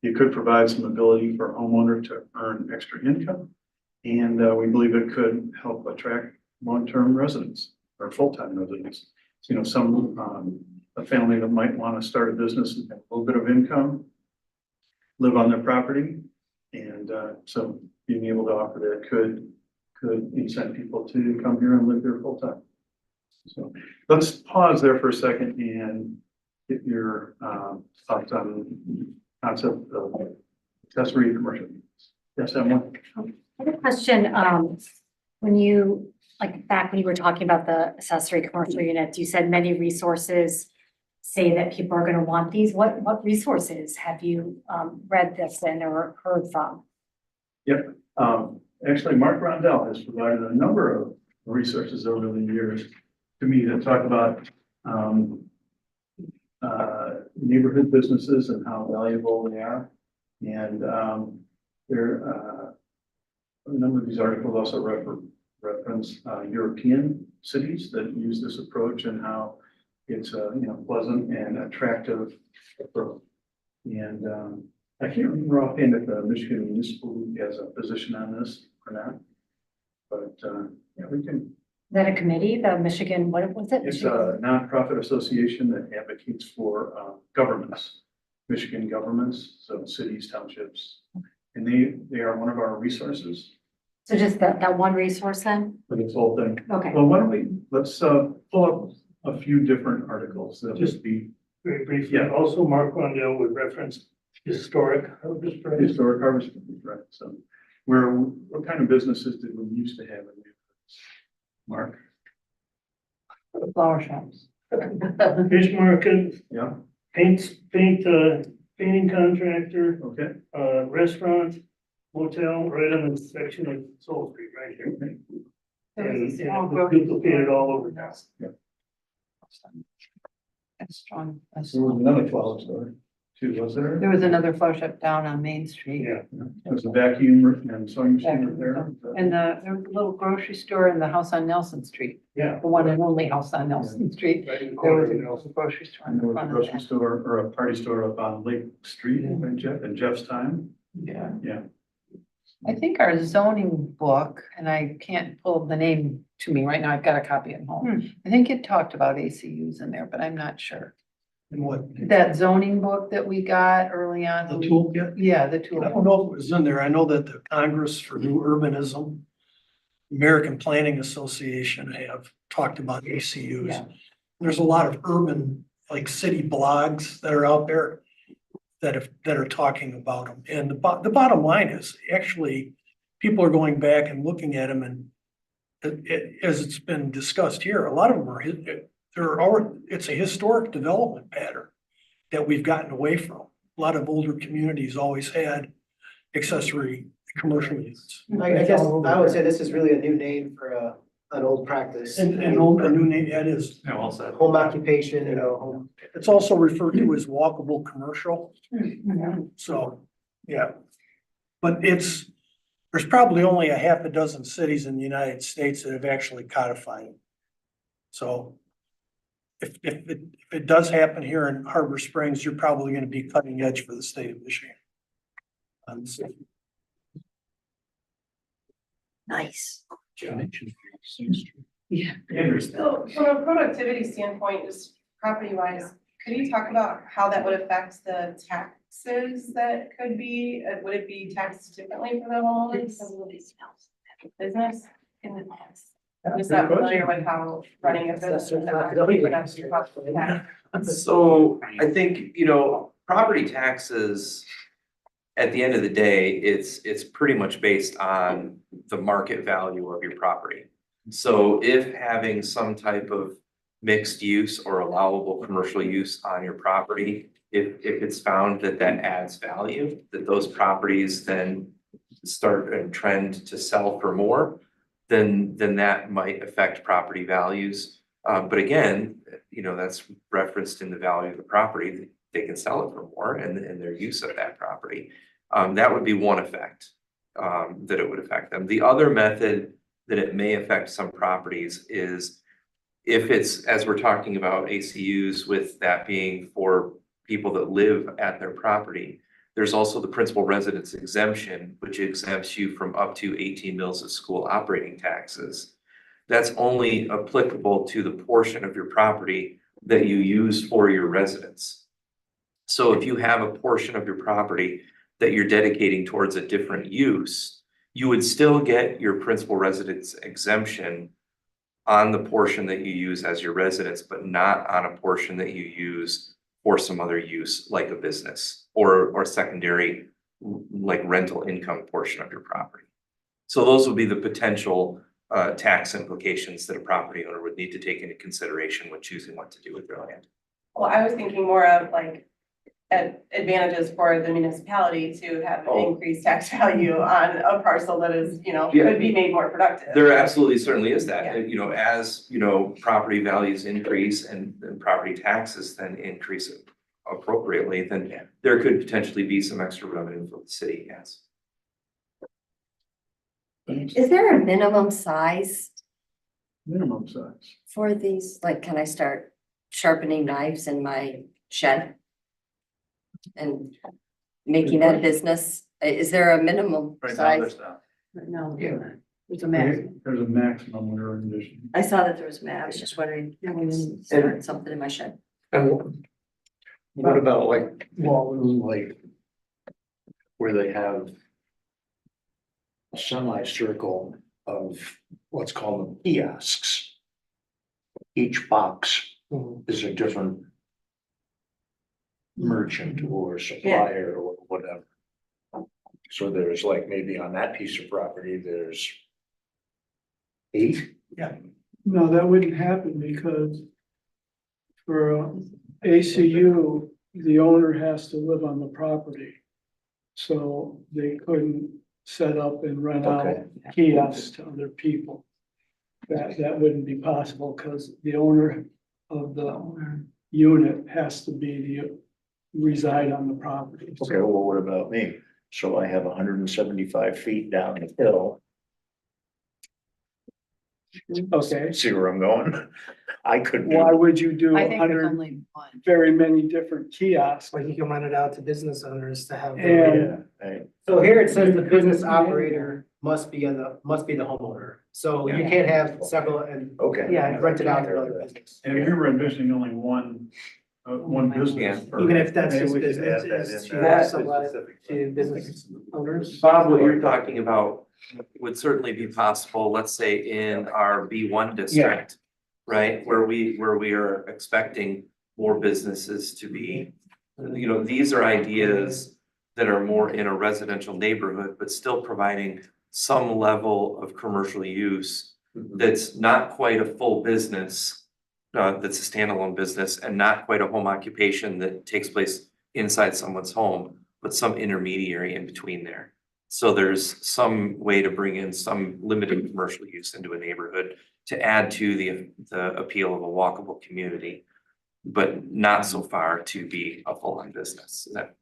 It could provide some ability for a homeowner to earn extra income. And we believe it could help attract long-term residents or full-time residents. So, a family that might want to start a business and have a little bit of income, live on their property. And so being able to offer that could incent people to come here and live here full-time. So let's pause there for a second and get your thoughts on the concept of accessory commercial units. Yes, Emily? I have a question, when you, back when you were talking about the accessory commercial units, you said many resources say that people are gonna want these. What resources have you, read this in or heard from? Yep. Actually, Mark Rondell has provided a number of resources over the years to me that talk about neighborhood businesses and how valuable they are. And a number of these articles also reference European cities that use this approach and how it's a pleasant and attractive approach. And I can't remember offhand if the Michigan Municipal League has a position on this or not. But yeah, we can. Is that a committee, the Michigan, what was it? It's a nonprofit association that advocates for governments, Michigan governments, so cities, townships. And they are one of our resources So just that one resource then? for this whole thing. Okay. Well, why don't let's pull up a few different articles that Just would be Very briefly, Yeah. also Mark Rondell would reference historic harvest prices. historic harvest, right? So what kind of businesses did we used to have in neighborhoods? Mark? Flower shops. Fish market, Yeah, painting contractor, okay. restaurant, motel, right on the section of Soul Street, right here. And it's duplicated all over now. That's strong. There was another flower store too, was there? There was another flower shop down on Main Street. Yeah. There was a vacuum and sewing machine right there. And there was a little grocery store in the house on Nelson Street, Yeah. the one and only house on Nelson Street. Right in the There corner, was you know. a grocery store in And there the was a front of grocery that. store or a party store up on Lake Street in Jeff's time. Yeah. Yeah. I think our zoning book, and I can't pull the name to me right now, I've got a copy at home. I think it talked about ACUs in there, but I'm not sure. And what, That zoning book that we got early on. the toolkit? Yeah, the I tool. don't know if it was in there. I know that the Congress for New Urbanism, American Planning Association have talked about ACUs. Yeah. There's a lot of urban, like city blogs that are out there that are talking about them. And the bottom line is actually people are going back and looking at them and as it's been discussed here, a lot of them are, it's a historic development pattern that we've gotten away from. A lot of older communities always had accessory commercial units. I guess I would say this is really a new name for an old practice. And a new name, that is, Yeah, well said. Home occupation, home. it's also referred to as walkable commercial. So, yeah. But there's probably only a half a dozen cities in the United States that have actually codified it. So if it does happen here in Harbor Springs, you're probably gonna be cutting edge for the state of Michigan. Nice. Yeah. So from a productivity standpoint, just property wise, could you talk about how that would affect the taxes that could be, would it be taxed differently for the homeowners? Business? I'm just not familiar with how running a business. So I think, property taxes, at the end of the day, it's pretty much based on the market value of your property. So if having some type of mixed use or allowable commercial use on your property, if it's found that adds value, that those properties then start a trend to sell for more, then that might affect property values. But again, that's referenced in the value of the property. They can sell it for more and their use of that property. That would be one effect that it would affect them. The other method that it may affect some properties is if it's, as we're talking about ACUs, with that being for people that live at their property, there's also the principal residence exemption, which exempts you from up to 18 mills of school operating taxes. That's only applicable to the portion of your property that you use for your residence. So if you have a portion of your property that you're dedicating towards a different use, you would still get your principal residence exemption on the portion that you use as your residence, but not on a portion that you use for some other use like a business or secondary like rental income portion of your property. So those would be the potential tax implications that a property owner would need to take into consideration when choosing what to do with their land. Well, I was thinking more of like advantages for the municipality to have an increased tax value on a parcel that is, could be made more productive. There absolutely certainly is that, Yeah. as, property values increase and property taxes then increase appropriately, then there could potentially be some extra revenue for the city, yes. Is there a minimum size Minimum size. for these? Like, can I start sharpening knives in my shed? And making that a business? Is there a minimum Right now, there's size? not. No, there's a maximum. There's a maximum under condition. I saw that there was, I was just wondering, if I can start something in my shed. And what about like, where they have a semicircle of what's called the kiosks? Each box is a different merchant or supplier or whatever. So there's like maybe on that piece of property, there's 8. No, that wouldn't happen because for ACU, the owner has to live on the property. So they couldn't set up and rent out kiosks to other people. That wouldn't be possible because the owner of the unit has to reside on the property. Okay, well, what about me? So I have 175 feet down the hill. Okay, See where I'm going? I could why do, would you do I think there's 100 only one. very many different kiosks? Like you can rent it out to business owners to have. And So here it says the business operator must be the homeowner. So you can't have several and, okay. rent it out to another business. And if you were envisioning only one business. per- Even if that's maybe his we could business, add that is in to there. have somebody to business owners. Bob, what you're talking about would certainly be possible, let's say in our B1 district, right? Where we are expecting more businesses to be. These are ideas that are more in a residential neighborhood, but still providing some level of commercial use that's not quite a full business, that's a standalone business, and not quite a home occupation that takes place inside someone's home, but some intermediary in between there. So there's some way to bring in some limited commercial use into a neighborhood to add to the appeal of a walkable community. But not so far to be a full-on business. That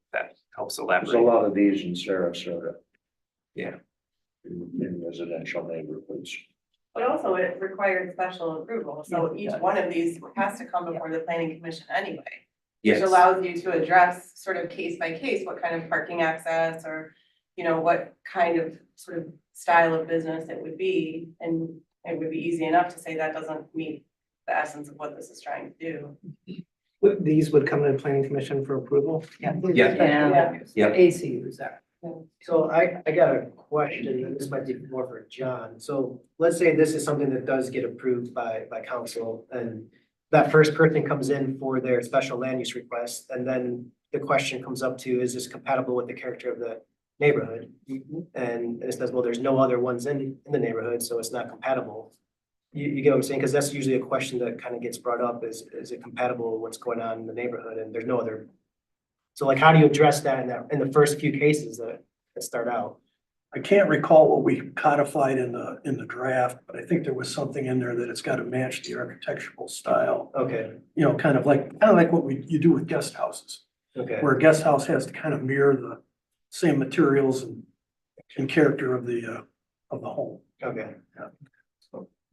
helps There's a elaborate. lot of these in Sarasota. Yeah. In residential neighborhoods. But also it required special approval, so each one of these has to come before the planning commission anyway. Which Yes. allows you to address sort of case by case, what kind of parking access or, you know, what kind of sort of style of business it would be. And it would be easy enough to say that doesn't meet the essence of what this is trying to do. These would come to the planning commission for approval? Yeah. Yeah. Yeah. ACUs are. So I got a question, and this might be more for John. So let's say this is something that does get approved by council, and that first person comes in for their special land use request, and then the question comes up to, is this compatible with the character of the neighborhood? And it says, well, there's no other ones in the neighborhood, so it's not compatible. You get what I'm saying? Because that's usually a question that kind of gets brought up is it compatible with what's going on in the neighborhood, and there's no other. So like, how do you address that in the first few cases that start out? I can't recall what we codified in the draft, but I think there was something in there that it's got to match the architectural style. Okay, You know, kind of like what you do with guest houses, okay. where a guest house has to kind of mirror the same materials and character of the home. Okay.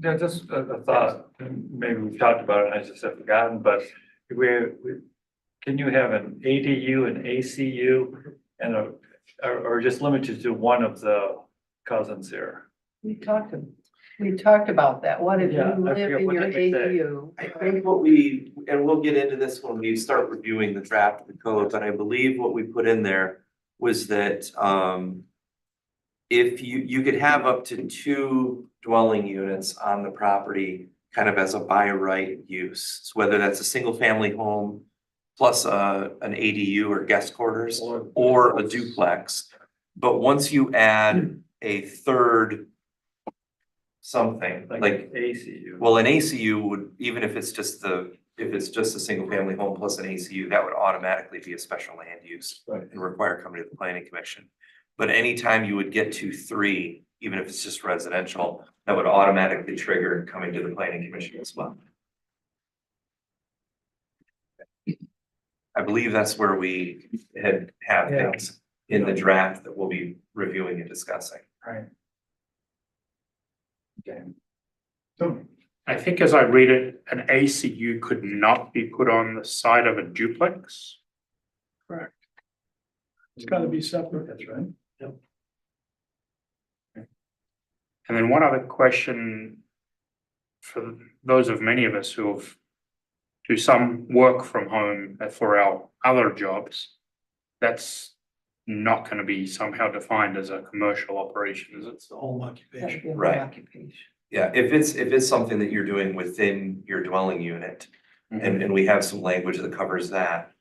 Yeah, just a thought, and maybe we've talked about it, and I just have forgotten, but can you have an ADU, an ACU, and or just limited to one of the cousins here? We talked about that. What if you Yeah, I live forget in what your did we say? ADU? I think and we'll get into this when we start reviewing the draft of the code, but I believe what we put in there was that, if you could have up to 2 dwelling units on the property, kind of as a by right use. So whether that's a single family home plus an ADU or guest quarters or a duplex. But once you add a third something, like, ACU. well, an ACU would, even if it's just a single family home plus an ACU, that would automatically be a special land use. Right. And require coming to the planning commission. But anytime you would get to 3, even if it's just residential, that would automatically trigger coming to the planning commission as well. I believe that's where we have Yeah. things in the draft that we'll be reviewing and discussing. Right. Okay. So, I think as I read it, an ACU could not be put on the side of a duplex. Correct. It's gotta be separate. that's right. And then one other question for those of many of us who have do some work from home for our other jobs, that's not going to be somehow defined as a commercial operation, is it? It's the home occupation. Right. Occupation. Yeah, if it's something that you're doing within your dwelling unit, and we have some language that covers that.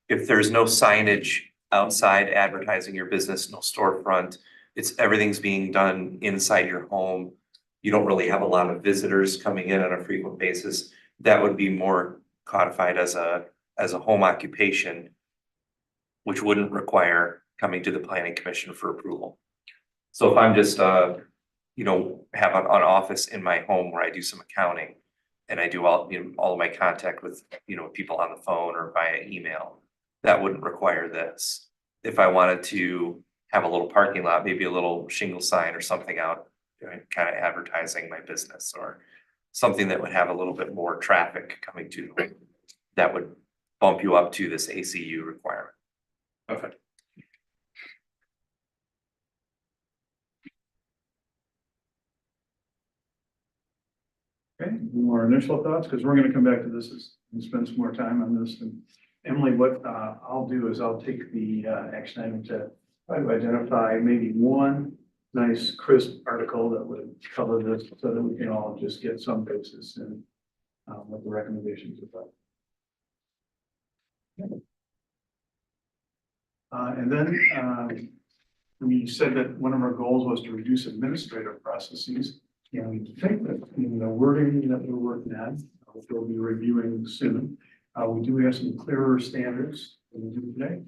If there's no signage outside advertising your business, no storefront, everything's being done inside your home. You don't really have a lot of visitors coming in on a frequent basis. That would be more codified as a home occupation, which wouldn't require coming to the planning commission for approval. So if I'm just, have an office in my home where I do some accounting and I do all of my contact with, people on the phone or via email, that wouldn't require this. If I wanted to have a little parking lot, maybe a little shingle sign or something out, kind of advertising my business or something that would have a little bit more traffic coming to, that would bump you up to this ACU requirement. Perfect. Okay, more initial thoughts, because we're gonna come back to this and spend some more time on this. And Emily, what I'll do is I'll take the action item to try to identify maybe one nice crisp article that would cover this so that we can all just get some basis in what the recommendations are. And then we said that one of our goals was to reduce administrative processes. And we think that in the wording that we're working on, which we'll be reviewing soon, we do have some clearer standards than we do today.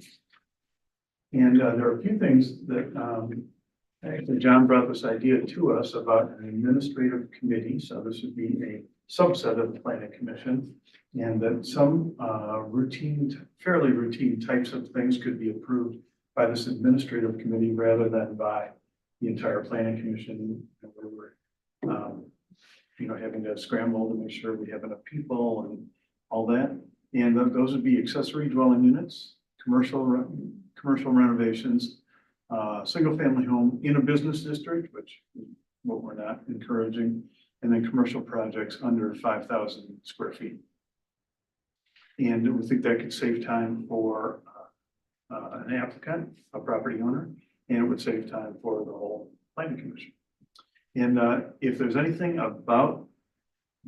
And there are a few things that, actually, John brought this idea to us about an administrative committee, so this would be a subset of the planning commission. And that some fairly routine types of things could be approved by this administrative committee rather than by the entire planning commission, where we're, having to scramble to make sure we have enough people and all that. And those would be accessory dwelling units, commercial renovations, single family home in a business district, which is what we're not encouraging, and then commercial projects under 5,000 square feet. And we think that could save time for an applicant, a property owner, and it would save time for the whole planning commission. And if there's anything about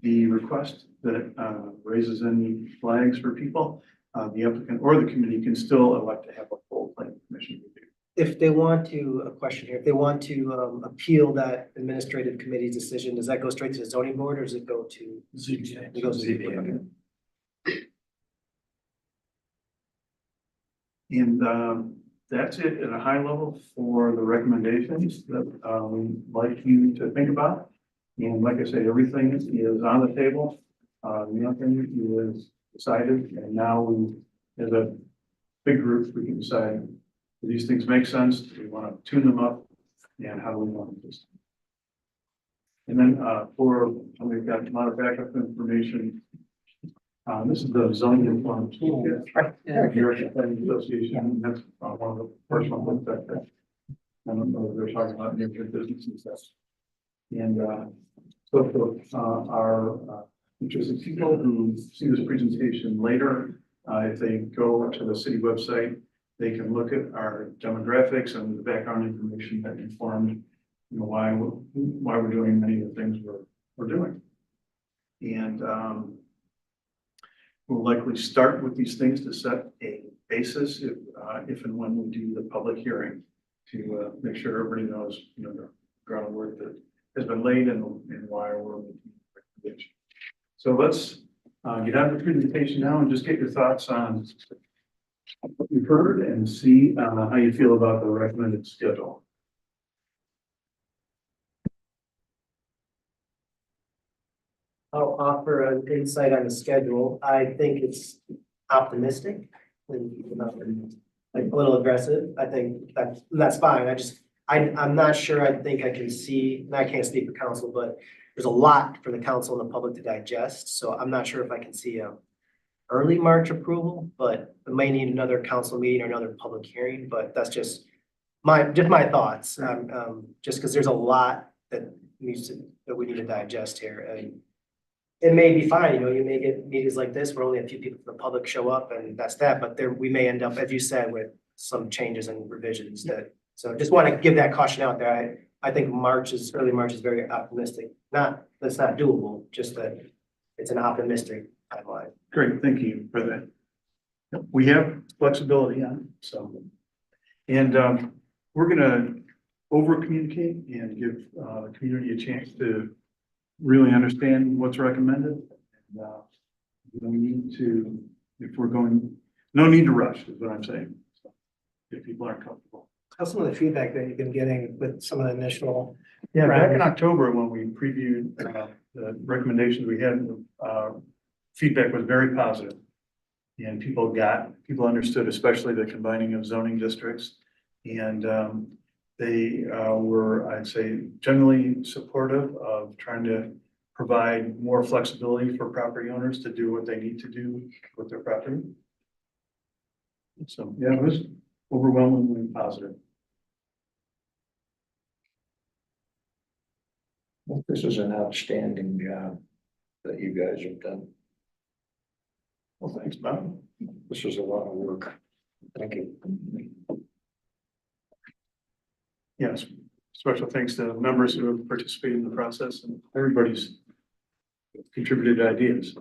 the request that raises any flags for people, the applicant or the committee can still elect to have a full planning commission review. If they want to, a question here, if they want to appeal that administrative committee's decision, does that go straight to the zoning board or does it go to? ZBA. It goes to ZBA. And that's it at a high level for the recommendations that we'd like you to think about. And like I say, everything is on the table. Nothing is decided, and now we, as a big group, we can decide, do these things make sense? Do we want to tune them up? And how do we want to do this? And then we've got a lot of backup information. This is the zoning informed toolkit. New York Planning Association, that's one of the first ones that I don't know if they're talking about neighborhood businesses. And so for our interested people who see this presentation later, if they go to the city website, they can look at our demographics and the background information that informed, why we're doing many of the things we're doing. And we'll likely start with these things to set a basis if and when we do the public hearing to make sure everybody knows, the groundwork that has been laid and why we're making the recommendation. So let's get out of the presentation now and just get your thoughts on what you've heard and see how you feel about the recommended schedule. I'll offer an insight on the schedule. I think it's optimistic and like a little aggressive. I think that's fine. I'm not sure. I think I can see, and I can't speak for council, but there's a lot for the council and the public to digest. So I'm not sure if I can see a early March approval, but it may need another council meeting or another public hearing, but that's just my thoughts. Just because there's a lot that we need to digest here. And it may be fine, you may get meetings like this where only a few people from the public show up and that's that, but we may end up, as you said, with some changes and revisions so just want to give that caution out there. I think early March is very optimistic. That's not doable, just that it's an optimistic timeline. Great, thank you for that. We have flexibility on it, so. And we're gonna over communicate and give the community a chance to really understand what's recommended. And we don't need to, no need to rush is what I'm saying. So, if people aren't comfortable. How's some of the feedback that you've been getting with some of the initial? Yeah, back in October, when we previewed the recommendations we had, feedback was very positive. And people understood, especially the combining of zoning districts. And they were, I'd say, generally supportive of trying to provide more flexibility for property owners to do what they need to do with their property. So, yeah, it was overwhelmingly positive. Well, this is an outstanding job that you guys have done. Well, thanks, Bob. This was a lot of work. Thank you. Yes, special thanks to members who have participated in the process and everybody's contributed ideas.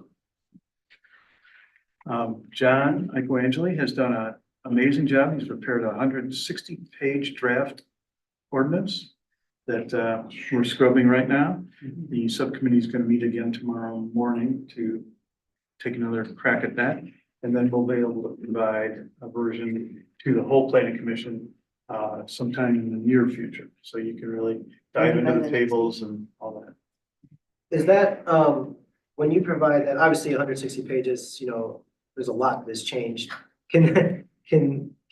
John Icoangeli has done an amazing job. He's prepared a 160-page draft ordinance that we're scrubbing right now. The subcommittee is going to meet again tomorrow morning to take another crack at that. And then we'll be able to provide a version to the whole planning commission sometime in the near future. So you can really dive into the tables and all that. Is that, when you provide that, obviously 160 pages, you know, there's a lot that's changed. Can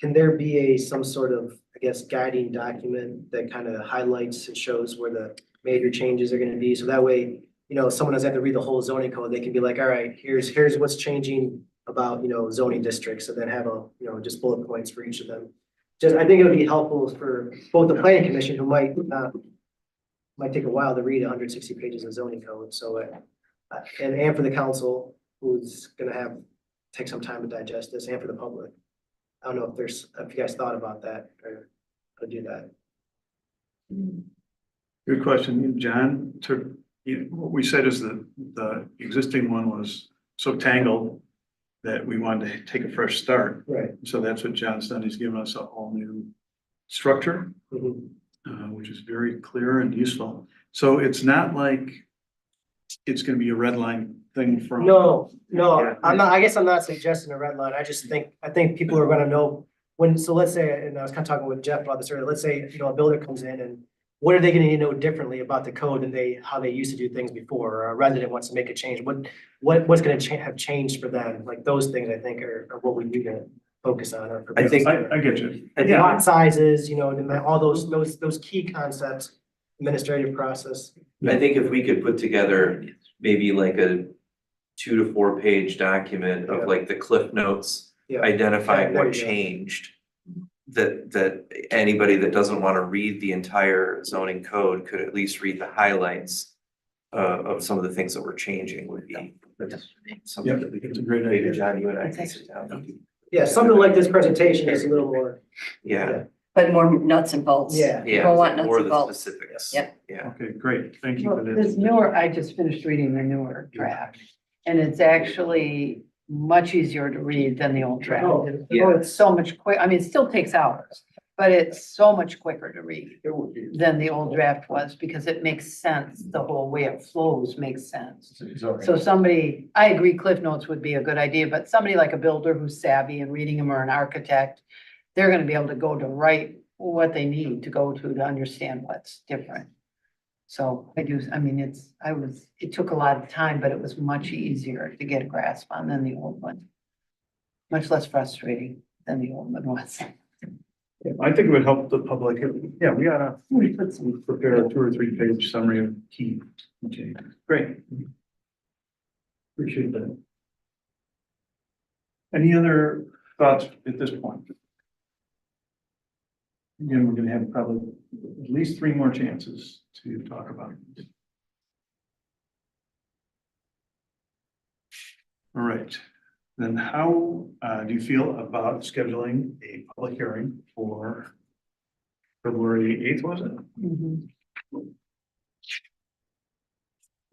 there be some sort of, I guess, guiding document that kind of highlights and shows where the major changes are gonna be? So that way, you know, someone doesn't have to read the whole zoning code. They can be like, all right, here's what's changing about, you know, zoning districts, and then have a, you know, just bullet points for each of them. Just, I think it would be helpful for both the planning commission, who might take a while to read 160 pages of zoning code, so, and for the council, who's gonna take some time to digest this, and for the public. I don't know if you guys thought about that, or how to do that. Good question, John. What we said is that the existing one was so tangled that we wanted to take a fresh start. Right. So that's what John's done. He's given us a whole new structure, Mhm. which is very clear and useful. So it's not like it's gonna be a red line thing from. No, Yeah. I guess I'm not suggesting a red line. I think people are gonna know so let's say, and I was kind of talking with Jeff about this earlier, let's say, you know, a builder comes in, and what are they gonna know differently about the code than how they used to do things before? Or a resident wants to make a change, what's gonna have changed for them? Like, those things I think are what we need to focus on. Or I think- I get you. And lot sizes, you know, all those key concepts, administrative process. I think if we could put together maybe like a 2 to 4 page document Yeah. of like the cliff notes, Yeah. identifying There what you go. changed. That anybody that doesn't want to read the entire zoning code could at least read the highlights of some of the things that we're changing would be something that we It's a could, great maybe idea. John, you and I can sit down. Yeah, something like this presentation is a little more. Yeah, But more nuts and bolts. Yeah. yeah, People want nuts more and of the bolts. specifics. Yep. Yeah. Okay, great. Thank you Well, for this this. newer, I just finished reading the newer draft, and it's actually much easier to read than the old draft. Oh, yeah. It's so much I mean, it still takes hours, but it's so much quicker to read than the old draft was, because it makes sense. The whole way it flows makes sense. So I agree, Cliff Notes would be a good idea, but somebody like a builder who's savvy and reading them, or an architect, they're gonna be able to go to write what they need to go to understand what's different. So it took a lot of time, but it was much easier to get a grasp on than the old one. Much less frustrating than the old one was. I think it would help the public. Yeah, we prepare a 2 or 3 page summary of key changes. Great. Appreciate that. Any other thoughts at this point? Again, we're gonna have probably at least 3 more chances to talk about it. All right, then how do you feel about scheduling a public hearing for February 8th, was it?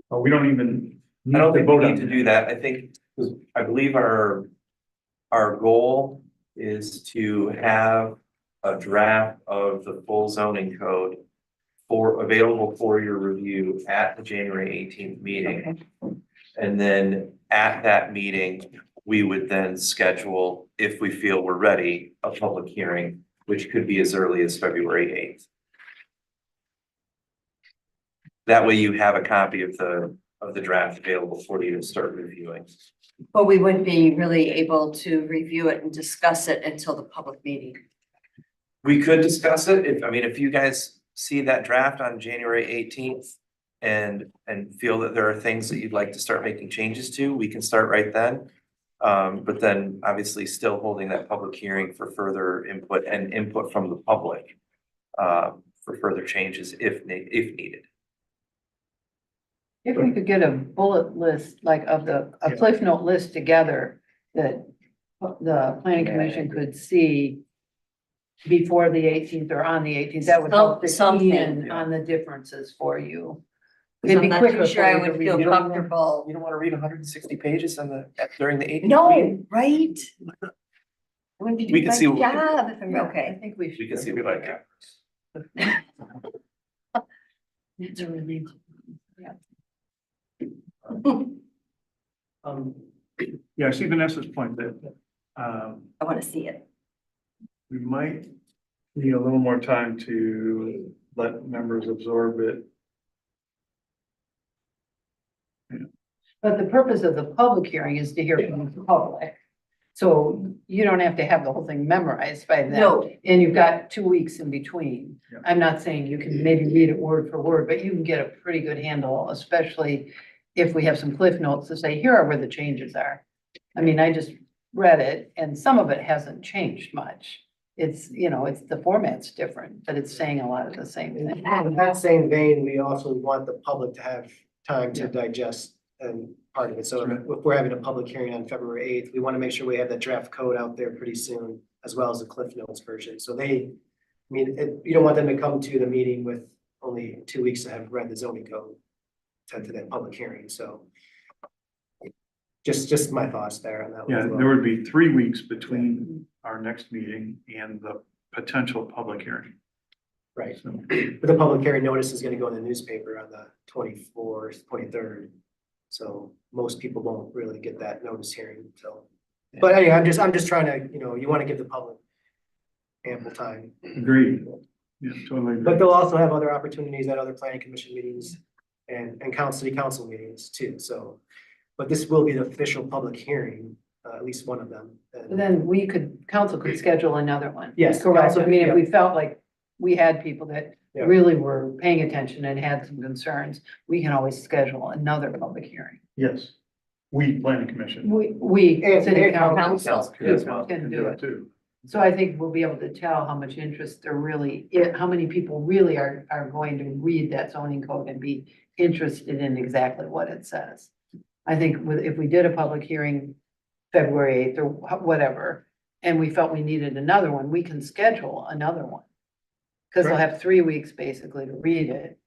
Oh, we don't even. I don't think we vote on need to it. do that. I think, I believe our goal is to have a draft of the full zoning code available for your review at the January 18th meeting. And then at that meeting, we would then schedule, if we feel we're ready, a public hearing, which could be as early as February 8th. That way you have a copy of the draft available for you to start reviewing. But we wouldn't be really able to review it and discuss it until the public meeting. We could discuss it if you guys see that draft on January 18th and feel that there are things that you'd like to start making changes to, we can start right then. But then obviously still holding that public hearing for further input and input from the public for further changes if needed. If we could get a bullet list, like a Cliff Note list together that the planning commission could see before the 18th or on the 18th, that would help to key Something. in on the differences for you. Because It'd I'm be not quicker too sure I for you to would feel read. comfortable. You don't want to read 160 pages during the 18th meeting? No, right? I wouldn't be We doing can my see what- job if I'm Yeah, I okay. think we should. We can see if we like it. It's a relief. Yeah. Yeah, I see Vanessa's point that, I want to see it. we might need a little more time to let members absorb it. But the purpose of the public hearing is to hear from the public. So you don't have to have the whole thing memorized by then. No. And you've got 2 weeks in between. Yeah. I'm not saying you can maybe read it word for word, but you can get a pretty good handle, especially if we have some cliff notes to say, here are where the changes are. I mean, I just read it and some of it hasn't changed much. It's, it's the format's different, but it's saying a lot of the same thing. In that same vein, we also want the public to have time to digest and part of it. So if we're having a public hearing on February 8th, we want to make sure we have that draft code out there pretty soon, as well as the Cliff Notes version. So you don't want them to come to the meeting with only 2 weeks to have read the zoning code to that public hearing. So just my thoughts there on that. one Yeah, as well. there would be 3 weeks between our next meeting and the potential public hearing. Right. So, But the public hearing notice is going to go in the newspaper on the 24th, 23rd. So most people won't really get that notice hearing until. But anyway, I'm just trying to, you want to give the public ample time. agreed. Yeah, totally agree. But they'll also have other opportunities at other planning commission meetings and city council meetings too, so. But this will be the official public hearing, at least one of them. And- Then council could schedule another one. Yes, Correct. council- I mean, if yeah. we felt like we had people that Yeah. really were paying attention and had some concerns, we can always schedule another public hearing. Yes, we planning commission. We, And- city and council council. can do it. Too. So I think we'll be able to tell how much interest there really, how many people really are going to read that zoning code and be interested in exactly what it says. I think if we did a public hearing February 8th or whatever, and we felt we needed another one, we can schedule another one. Because they'll have 3 weeks basically to read it.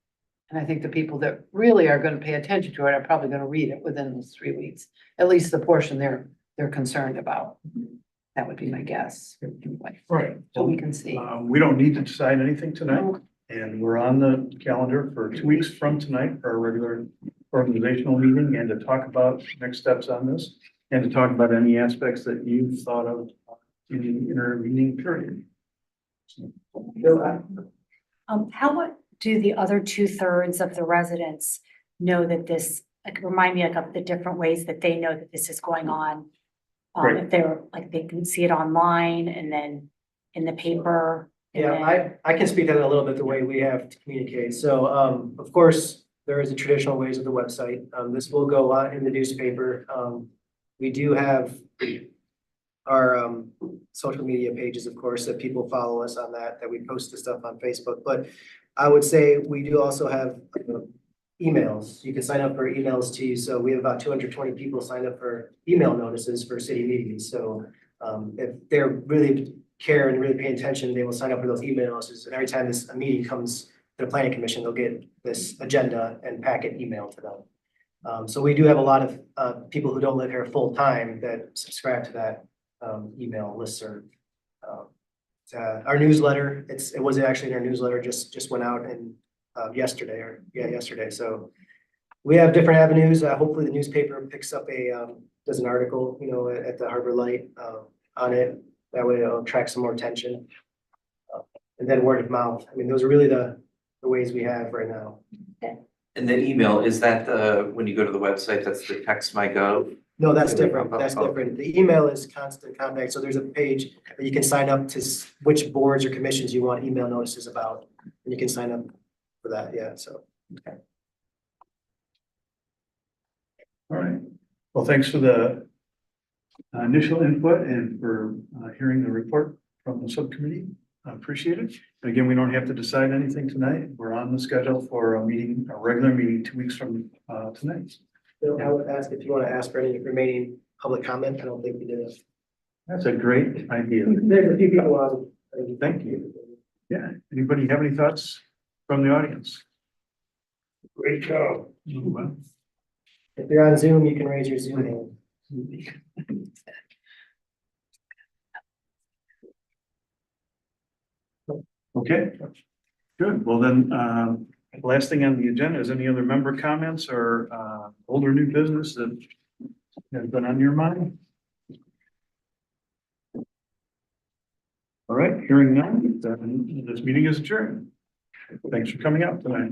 And I think the people that really are gonna pay attention to it are probably gonna read it within those 3 weeks, at least the portion they're concerned about. That would be my guess. Anyway, Right. so we can see. We don't need to decide anything tonight, and we're on the calendar for 2 weeks from tonight for our regular organizational meeting and to talk about next steps on this and to talk about any aspects that you've thought of in the intervening period. How do the other 2/3 of the residents know that this, like, remind me of the different ways that they know that this is going on? Right. If they're, like, they can see it online and then in the paper. and Yeah, then- I can speak to that a little bit, the way we have to communicate. So, of course, there is the traditional ways of the website. This will go out in the newspaper. We do have our, social media pages, of course, that people follow us on that we post the stuff on Facebook. But I would say we do also have emails. You can sign up for emails too. So we have about 220 people signed up for email notices for city meetings. So, if they're really care and really pay attention, they will sign up for those emails. And every time a meeting comes to the planning commission, they'll get this agenda and packet emailed to them. So we do have a lot of people who don't live here full time that subscribe to that email listserv. Our newsletter, it was actually in our newsletter, just went out and yesterday. So we have different avenues. Hopefully the newspaper picks up does an article, at the Harbor Light on it. That way it'll attract some more attention. And then word of mouth. I mean, those are really the ways we have right now. And the email, is that when you go to the website, that's the text my gov? No, that's Okay. different. That's different. The email is constant contact. So there's a page that you can sign up to which boards or commissions you want email notices about. And you can sign up for that. Yeah, so. All right. Well, thanks for the initial input and for hearing the report from the subcommittee. I appreciate it. Again, we don't have to decide anything tonight. We're on the schedule for a regular meeting 2 weeks from tonight. Bill, I would ask if you want to ask for any remaining public comment. I don't think we did. That's a great idea. There's a few people on. Thank you. Yeah. Anybody have any thoughts from the audience? Great job. Well, If you're on Zoom, you can raise your Zoom hand. Okay, good. Well, then, last thing on the agenda is any other member comments or old or new business that has been on your mind? All right, hearing none, then this meeting is adjourned. Thanks for coming out tonight.